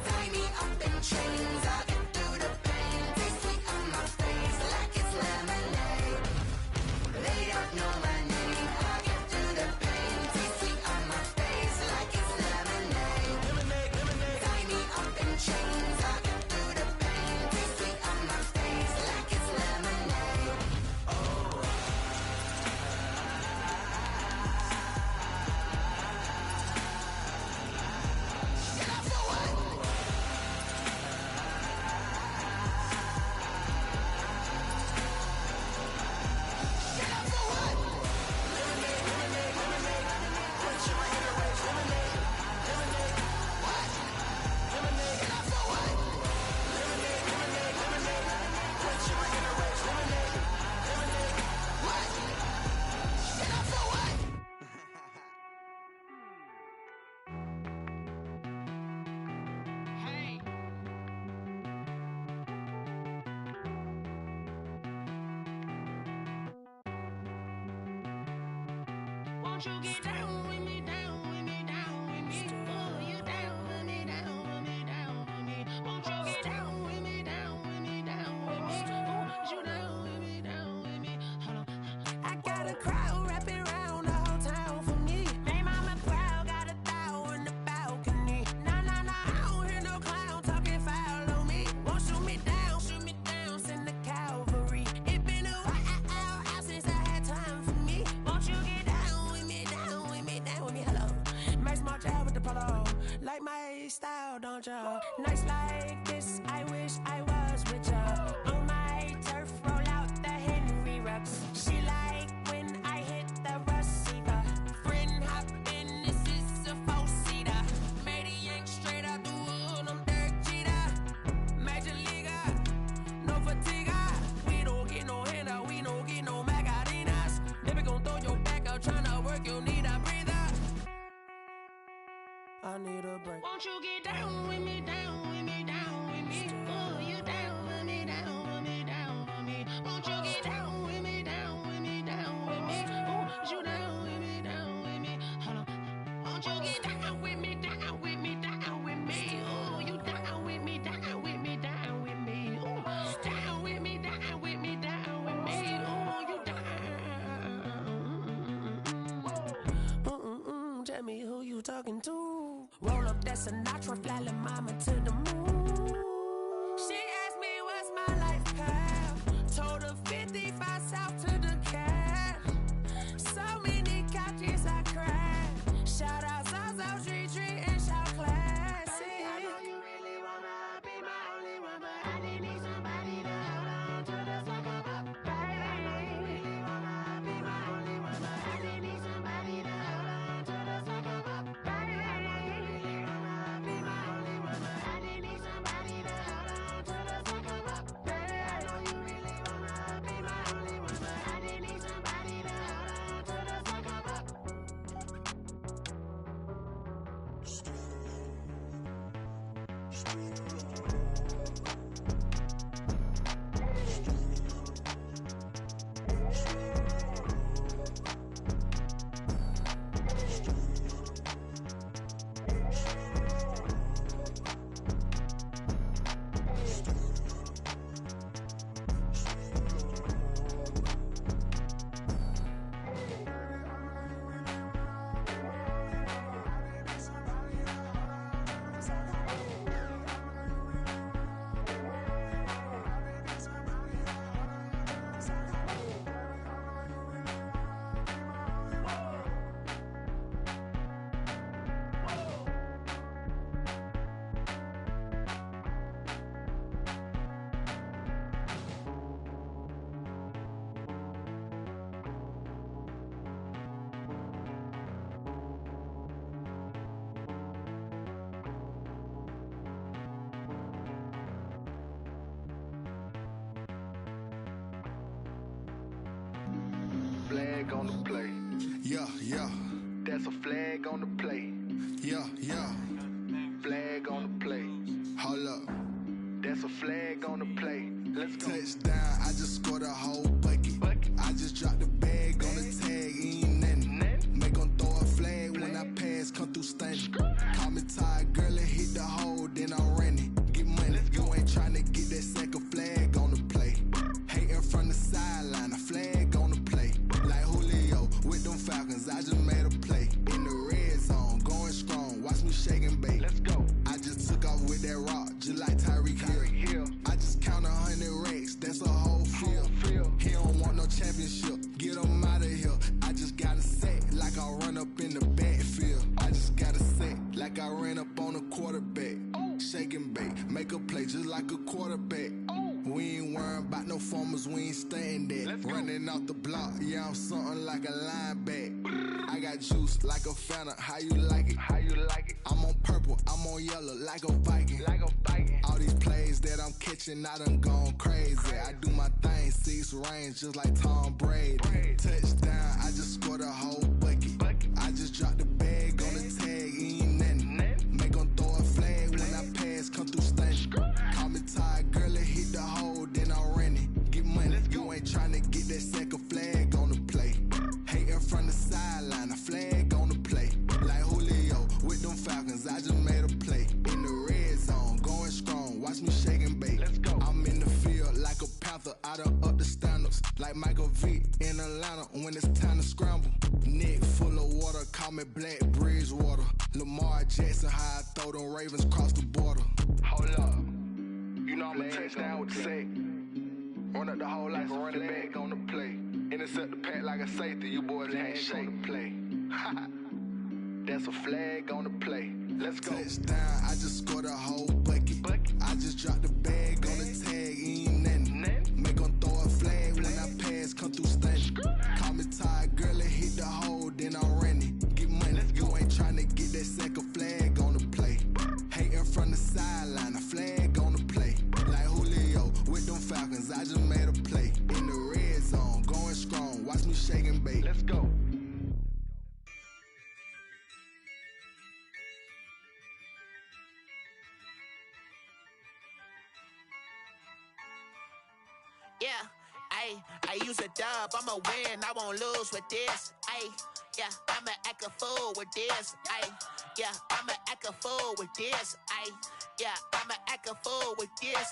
Tie me up in chains. I get through the pain. Taste sweet on my face like it's lemonade. They don't know my name. I get through the pain. Taste sweet on my face like it's lemonade. Won't you get down with me, down with me, down with me? Oh, you down with me, down with me, down with me. Won't you get down with me, down with me, down with me? Oh, you down with me, down with me? Hold on. I got a crowd wrapping around the whole town for me. Hey, mama proud, got a thou in the balcony. Nah, nah, nah, I don't hear no clown talking foul on me. Won't shoot me down, send the cavalry. It been a while since I had time for me. Won't you get down with me, down with me, down with me? Hello, Max March out with the polo. Like my style, don't ya? Nights like this, I wish I was with ya. On my turf, roll out the Henry Rux. She like when I hit the receiver. Friend hop in, this is a four-seater. Made a yank straight out the wood, I'm Derek Jeter. Major leaguer, no fatigue. We don't get no handout, we don't get no Macarinas. Never gon' throw your back out, tryna work, you need a breather. I need a break. Won't you get down with me, down with me, down with me? Oh, you down with me, down with me, down with me? Won't you get down with me, down with me, down with me? Oh, you down with me, down with me? Hold on. Won't you get down with me, down with me, down with me? Oh, you down with me, down with me, down with me? Oh, down with me, down with me, down with me? Oh, you down. Tell me who you talking to. Roll up that Sinatra, fly la mama to the moon. She asked me what's my life path. Told her 55 south to the cab. So many couches I cried. Shout out South Street and shout classic. I know you really wanna be my only one, but I didn't need somebody to hold on to the sucker up. Baby, I know you really wanna be my only one, but I didn't need somebody to hold on to the sucker up. Baby, I know you really wanna be my only one, but I didn't need somebody to hold on to the sucker up. Baby, I know you really wanna be my only one, but I didn't need somebody to hold on to the sucker up. Flag on the play. Yeah, yeah. That's a flag on the play. Yeah, yeah. Flag on the play. Hold up. That's a flag on the play. Let's go. Touchdown, I just scored a whole bucket. I just dropped the bag on the tag, ain't nothing. Make 'em throw a flag when I pass, come through stunning. Call me tired, girl, and hit the hole, then I'm running. Get money, you ain't tryna get that second flag on the play. Hating from the sideline, a flag on the play. Like Julio with them Falcons, I just made a play. In the red zone, going strong, watch me shake and bake. Let's go. I just took off with that rock, just like Tyreek Hill. I just count 100 racks, that's a whole field. He don't want no championship, get him out of here. I just got a set, like I run up in the backfield. I just got a set, like I ran up on a quarterback. Shake and bake, make a play just like a quarterback. We ain't worrying about no formers, we ain't staying there. Running off the block, yeah, I'm something like a lineback. I got juice like a Fanta, how you like it? How you like it? I'm on purple, I'm on yellow, like a Viking. Like a Viking. All these plays that I'm catching, I done gone crazy. I do my thing, 6 range, just like Tom Brady. Touchdown, I just scored a whole bucket. I just dropped the bag on the tag, ain't nothing. Make 'em throw a flag when I pass, come through stunning. Call me tired, girl, and hit the hole, then I'm running. Get money, you ain't tryna get that second flag on the play. Hating from the sideline, a flag when it's time to scramble. Neck full of water, call me Black Bridgewater. Lamar Jackson, how I throw them Ravens across the border. Hold up. You know I'm a touchdown with the sack. Run up the whole like a running back on the play. Intercept the pack like a safety. You boys ain't shake the play. That's a flag on the play. Let's go. Touchdown, I just scored a whole bucket. I just dropped the bag on the tag, ain't nothing. Make them throw a flag when I pass, come through stunning. Call me Todd Gurley, hit the hole, then I'm running. Get money, you ain't tryna get that second flag on the play. Hating from the sideline, a flag on the play. Like Julio with them Falcons, I just made a play. In the red zone, going strong, watch me shake and bake. Let's go. Yeah, I use a dub, I'ma win, I won't lose with this. Yeah, I'ma act a fool with this. Yeah, I'ma act a fool with this. Yeah, I'ma act a fool with this.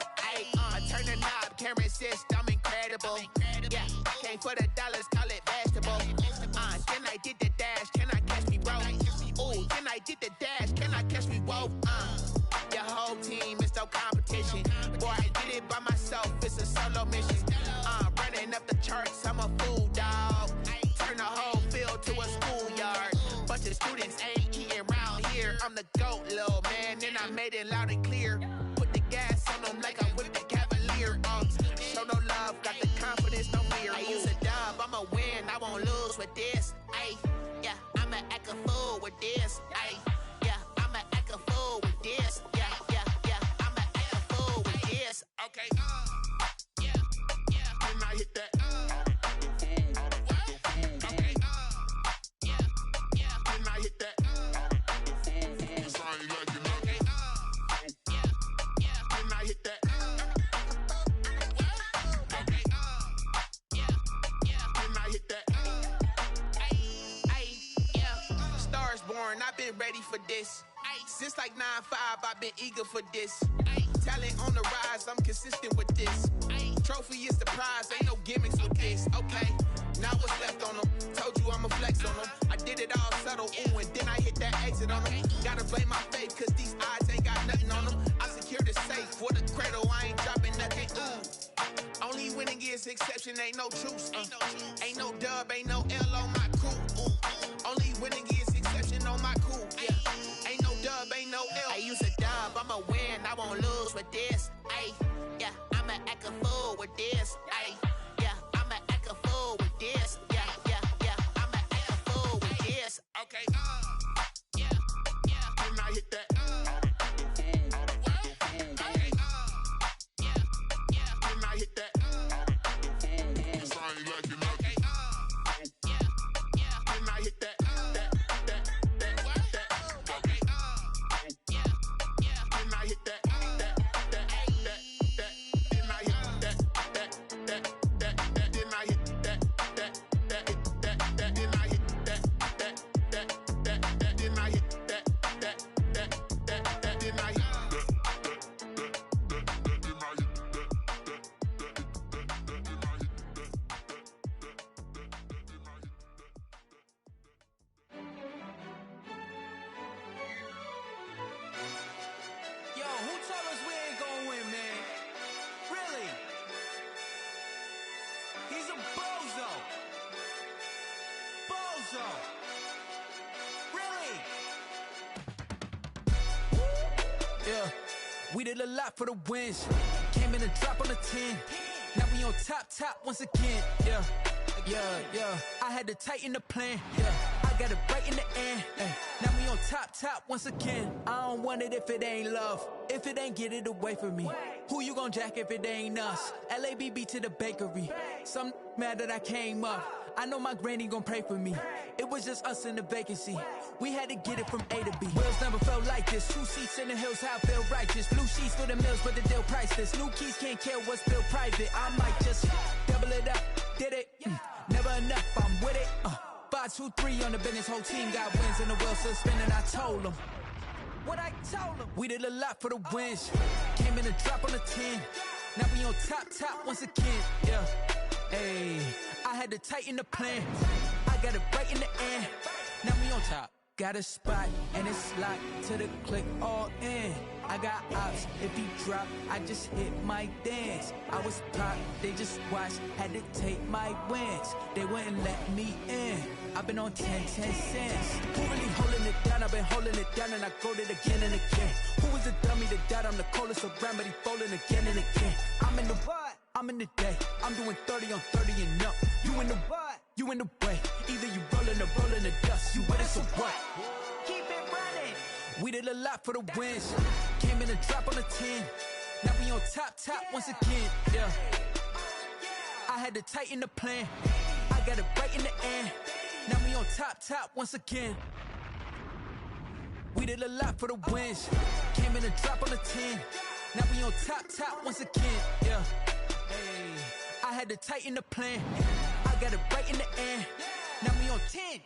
Turn the knob, can't resist, I'm incredible. Yeah, came for the dollars, call it basketball. Then I did the dash, can I catch me, bro? Ooh, then I did the dash, can I catch me, whoa? Your whole team is no competition. Boy, I did it by myself, it's a solo mission. Running up the charts, I'm a fool, dog. Turn the whole field to a schoolyard. Bunch of students ain't eating round here. I'm the GOAT, little man, and I made it loud and clear. Put the gas on them like I whipped the Cavalier. Show no love, got the confidence, no fear. I use a dub, I'ma win, I won't lose with this. Yeah, I'ma act a fool with this. Yeah, I'ma act a fool with this. Yeah, I'ma act a fool with this. Okay. When I hit that. Okay. When I hit that. Cause I ain't like it nothing. When I hit that. Okay. When I hit that. Stars born, I've been ready for this. Since like 9-5, I've been eager for this. Talent on the rise, I'm consistent with this. Trophy is the prize, ain't no gimmicks with this. Okay, now what's left on them? Told you I'ma flex on them. I did it all subtle, ooh, and then I hit that exit on them. Gotta blame my faith, cause these odds ain't got nothing on them. I secure the safe for the cradle, I ain't dropping nothing, ooh. Only winning is exception, ain't no truce. Ain't no dub, ain't no L on my crew. Only winning is exception on my cool. Yeah, ain't no dub, ain't no L. I use a dub, I'ma win, I won't lose with this. Yeah, I'ma act a fool with this. Yeah, I'ma act a fool with this. Yeah, I'ma act a fool with this. Okay. When I hit that. When I hit that. Cause I ain't like it nothing. When I hit that. Okay. When I hit that. Yo, who told us we ain't gonna win, man? Really? He's a bozo. Bozo. Really? Yeah, we did a lot for the wins. Came in a drop on the 10. Now we on top once again. Yeah. I had to tighten the plan. Yeah, I got it right in the end. Now we on top once again. I don't want it if it ain't love. If it ain't, get it away from me. Who you gon' jack if it ain't us? LABB to the bakery. Some mad that I came up. I know my granny gon' pray for me. It was just us in the vacancy. We had to get it from A to B. Wheels never felt like this. 2 seats in the hills, how I feel righteous. Blue sheets for the mills, but the deal priceless. New keys can't care what's built private. I might just double it up. Did it? Never enough, I'm with it. 5, 2, 3 on the business. Whole team got wins and the wheels still spinning. I told them what I told them. We did a lot for the wins. Came in a drop on the 10. Now we on top once again. Yeah. Hey, I had to tighten the plan. I got it right in the end. Now we on top. Got a spot and it's locked to the click all in. I got ops, if he drop, I just hit my dance. I was pop, they just watched, had to take my wins. They wouldn't let me in. I've been on 10 cents. Who really holding it down? I've been holding it down and I go it again and again. Who was the dummy that died? I'm the coldest around, but he folding again and again. I'm in the what? I'm in the day. I'm doing 30 on 30 and up. You in the what? You in the way. Either you rolling or rolling the dust. You with us or what? Keep it running. We did a lot for the wins. Came in a drop on a 10. Now we on top once again. Yeah. I had to tighten the plan. I got it right in the end. Now we on top once again. We did a lot for the wins. Came in a drop on a 10. Now we on top once again. Yeah. Hey. I had to tighten the plan. I got it right in the end. Now we on 10.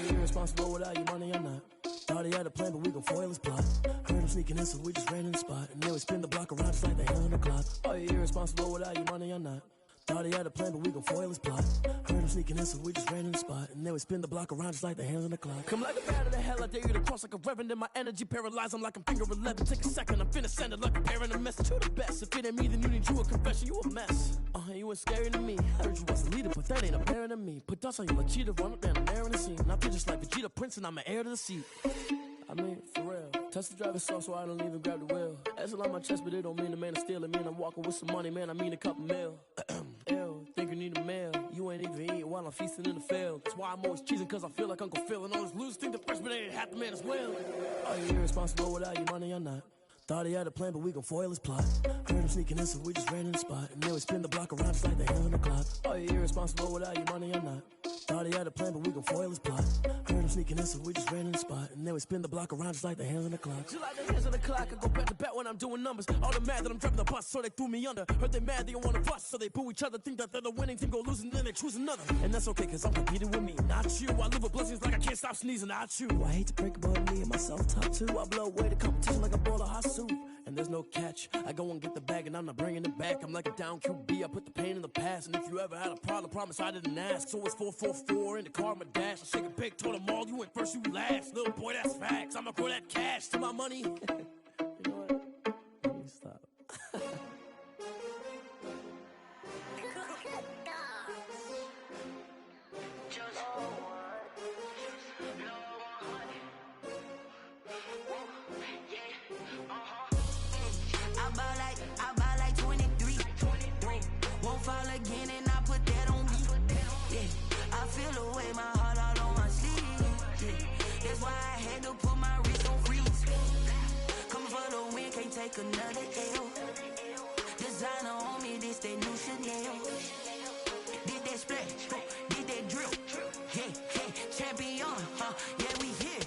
Irresponsible without your money or not. Thought he had a plan, but we gon' foil his plot. Heard him sneaking in, so we just ran in the spot. And then we spin the block around just like the hell on the clock. Are you irresponsible without your money or not? Thought he had a plan, but we gon' foil his plot. Heard him sneaking in, so we just ran in the spot. And then we spin the block around just like the hands on the clock. Come like a bat of the hell, I dare you to cross like a reverend. In my energy paralyzed, I'm like I'm finger 11. Take a second, I'm finna send it like preparing a message to the best. If it ain't me, then you need you a confession, you a mess. You ain't scary to me. Heard you was a leader, but that ain't apparent to me. Put dust on you like cheetah, run up down the air in the scene. Now I just like Vegeta Prince, and I'm an heir to the seat. I mean, for real. Touch the driver's soft, so I don't even grab the wheel. That's on my chest, but it don't mean the man is stealing. Man, I'm walking with some money, man, I mean a couple mil. Ew, think you need a meal. You ain't even eating while I'm feasting in the field. That's why I'm always cheesing, cause I feel like Uncle Phil. And all those losers think the freshman ain't half the man as well. Are you irresponsible without your money or not? Thought he had a plan, but we gon' foil his plot. Heard him sneaking in, so we just ran in the spot. And then we spin the block around just like the hell on the clock. Are you irresponsible without your money or not? Thought he had a plan, but we gon' foil his plot. Heard him sneaking in, so we just ran in the spot. And then we spin the block around just like the hands on the clock. Just like the hands on the clock, I go back to back when I'm doing numbers. All the mad that I'm driving the bus, so they threw me under. Heard they mad, they don't wanna bust, so they boo each other. Think that they're the winning team, go losing, then they choose another. And that's okay, cause I'm competing with me, not you. I live with blessings like I can't stop sneezing, not you. I hate to break it, but me and myself top two. I blow away the competition like a bowl of hot soup. And there's no catch. I go and get the bag and I'm not bringing it back. I'm like a down QB, I put the pain in the past. And if you ever had a problem, promise I didn't ask. So it's 444 in the car, my dash. I shake a big, told them all, you went first, you last. Little boy, that's facts. I'ma grow that cash to my money. You know what? Let me stop. I buy like 23. Won't fall again and I put that on me. Yeah, I feel the way, my heart all on my sleeve. Yeah, that's why I had to put my wrist on freeze. Coming for the win, can't take another L. Designer on me, this that new Chanel. Did that splash, did that drill. Yeah, champion, yeah, we here.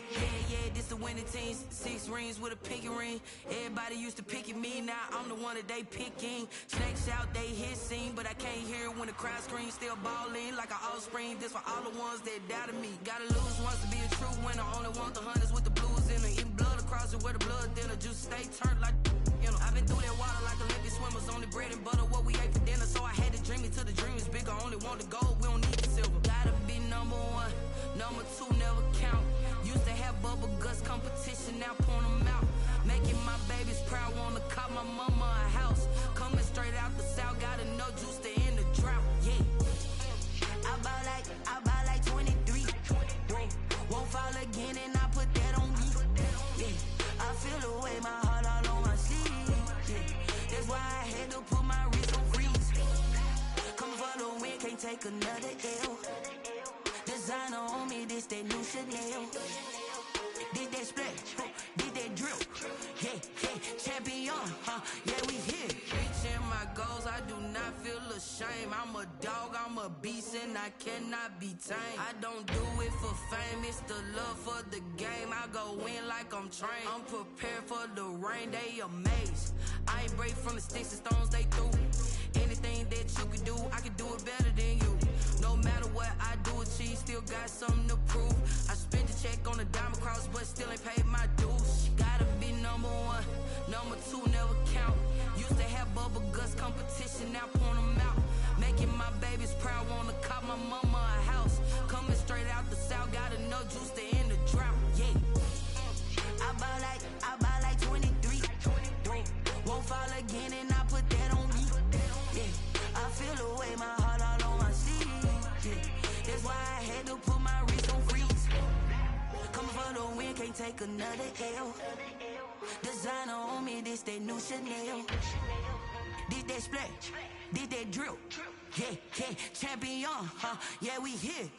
Yeah, this the winning team. 6 rings with a pinky ring. Everybody used to pick at me, now I'm the one that they picking. Snakes out, they hissing, but I can't hear when the crowd screams. Still balling like an offspring. This for all the ones that doubted me. Gotta lose once to be a true winner. Only want the hunters with the blues in it. Eating blood across it where the blood dinner. Just stay turned like, you know. I've been through that water like Olympic swimmers. Only bread and butter, what we ate for dinner. So I had to dream it till the dream is bigger. Only want the gold, we don't need the silver. Gotta be number 1, number 2 never count. Used to have bubble guts competition, now point them out. Making my babies proud, wanna cop my mama a house. Coming straight out the south, got enough juice to end the drought. Yeah, I buy like 23. Won't fall again and I put that on me. Yeah, I feel the way, my heart all on my sleeve. Yeah, that's why I had to put my wrist on freeze. Coming for the win, can't take take another L. Designer on me, this that new Chanel. Did that splash, did that drip. Yeah, champion, yeah, we here. Reaching my goals, I do not feel ashamed. I'm a dog, I'm a beast, and I cannot be tamed. I don't do it for fame, it's the love for the game. I go in like I'm trained. I'm prepared for the rain, they amazed. I ain't break from the sticks and stones they threw. Anything that you can do, I can do it better than you. No matter what I do, achieve, still got something to prove. I spent the check on the diamond cross, but still ain't paid my dues. Gotta be number one, number two never count. Used to have bubble guts competition, now point them out. Making my babies proud, wanna cop my mama a house. Coming straight out the south, got enough juice to end the drought. Yeah, I buy like 23. Won't fall again, and I put that on me. Yeah, I feel the way, my heart all on my sleeve. Yeah, that's why I had to put my wrist on freeze. Coming for the win, can't take another L. Designer on me, this that new Chanel. Did that splash, did that drip. Yeah, champion, yeah, we here.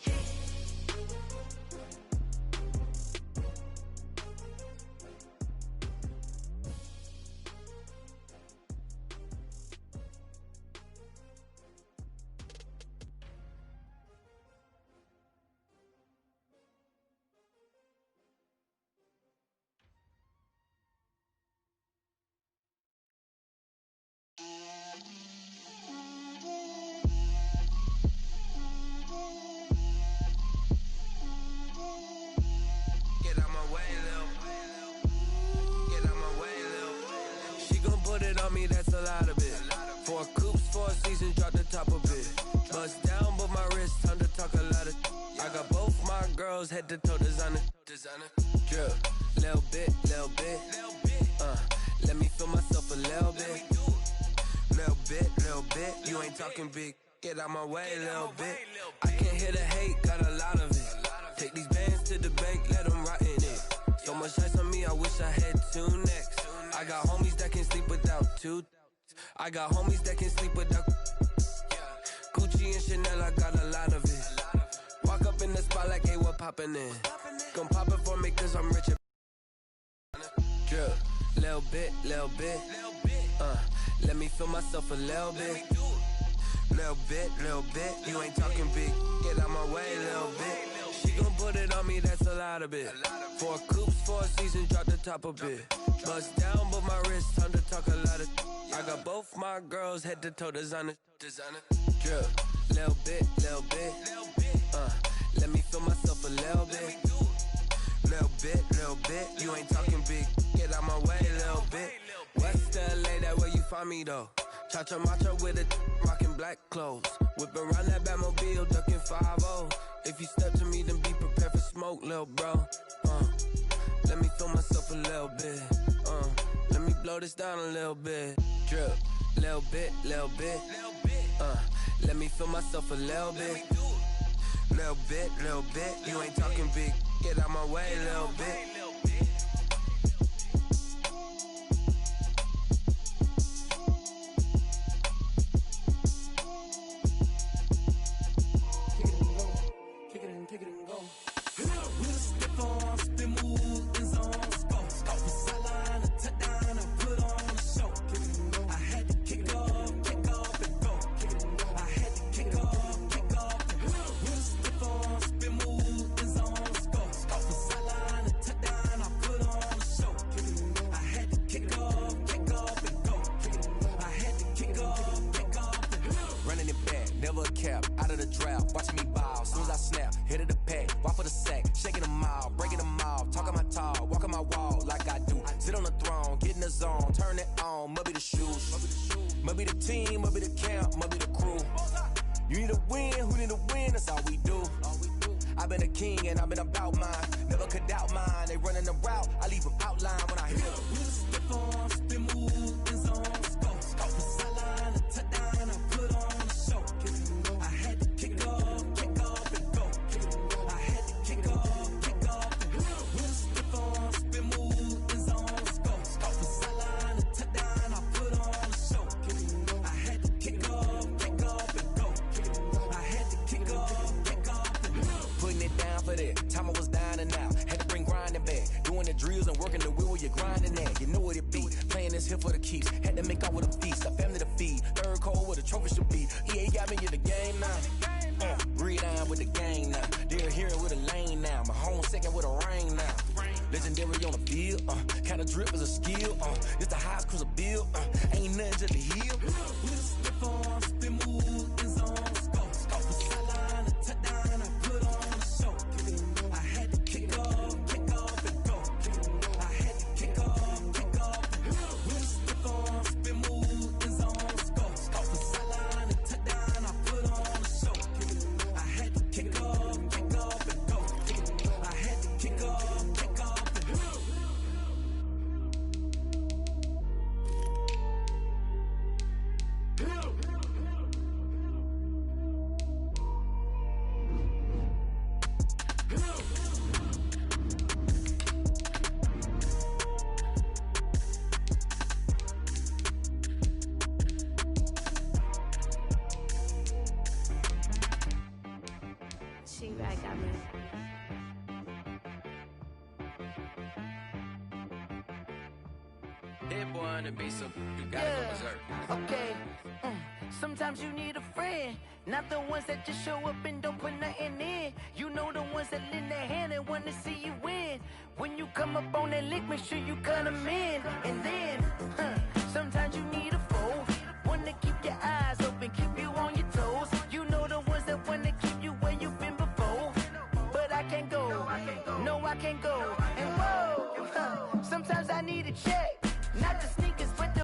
That's a lot of it. 4 coops, 4 seasons, drop the top of it. Bust down, but my wrist, time to talk a lot of. I got both my girls head to toe designer. Drip, little bit. Let me feel myself a little bit. Little bit. You ain't talking big. Get out my way, little bit. I can't hear the hate, got a lot of it. Take these bands to the bank, let them rot in it. So much ice on me, I wish I had 2 necks. I got homies that can sleep without 2. I got homies that can sleep without Gucci and Chanel, I got a lot of it. Walk up in the spot like, hey, what poppin' in? Gon' pop it for me cause I'm rich. Drip, little bit. Let me feel myself a little bit. Little bit. You ain't talking big. Get out my way, little bit. She gon' put it on me, that's a lot of it. 4 coops, 4 seasons, drop the top of it. Bust down, but my wrist, time to talk a lot of. I got both my girls head to toe designer. Drip, little bit. Let me feel myself a little bit. Little bit. You ain't talking big. Get out my way, little bit. West LA, that where you find me though. Cha-cha matcha with a rockin' black clothes. Whip around that Batmobile, ducking 5-0. If you step to me, then be prepared for smoke, lil' bro. Let me feel myself a little bit. Let me blow this down a little bit. Drip, little bit. Let me feel myself a little bit. Little bit. You ain't talking big. Get out my way, little bit. you're grinding that, you know what it be. Playing this here for the keeps, had to make out with a feast, a family to feed. Third cold with a trophy should be. EA got me in the game now. Read on with the gang now. They're hearing with a lane now. My home second with a rain now. Legendary on the field, kinda drip is a skill. It's the highest cruiser bill, ain't nothing to the hill. Slip on, spin move, in zone, scope. Scope the sideline, a touchdown, I put on a show. I had to kick off and go. I had to kick off and go. Slip on, spin move, in zone, scope. Scope the sideline, a touchdown, I put on a show. I had to kick off and go. I had to kick off and go. She back at me. Hit boy on the beat, so you gotta go berserk. Okay. Sometimes you need a friend, not the ones that just show up and don't put nothing in. You know the ones that lend their hand and want to see you win. When you come up on that lick, make sure you cut them in. And then, sometimes you need a foe, one to keep your eyes open, keep you on your toes. You know the ones that want to keep you where you've been before. But I can't go, no I can't go. And whoa, sometimes I need a check, not to sneak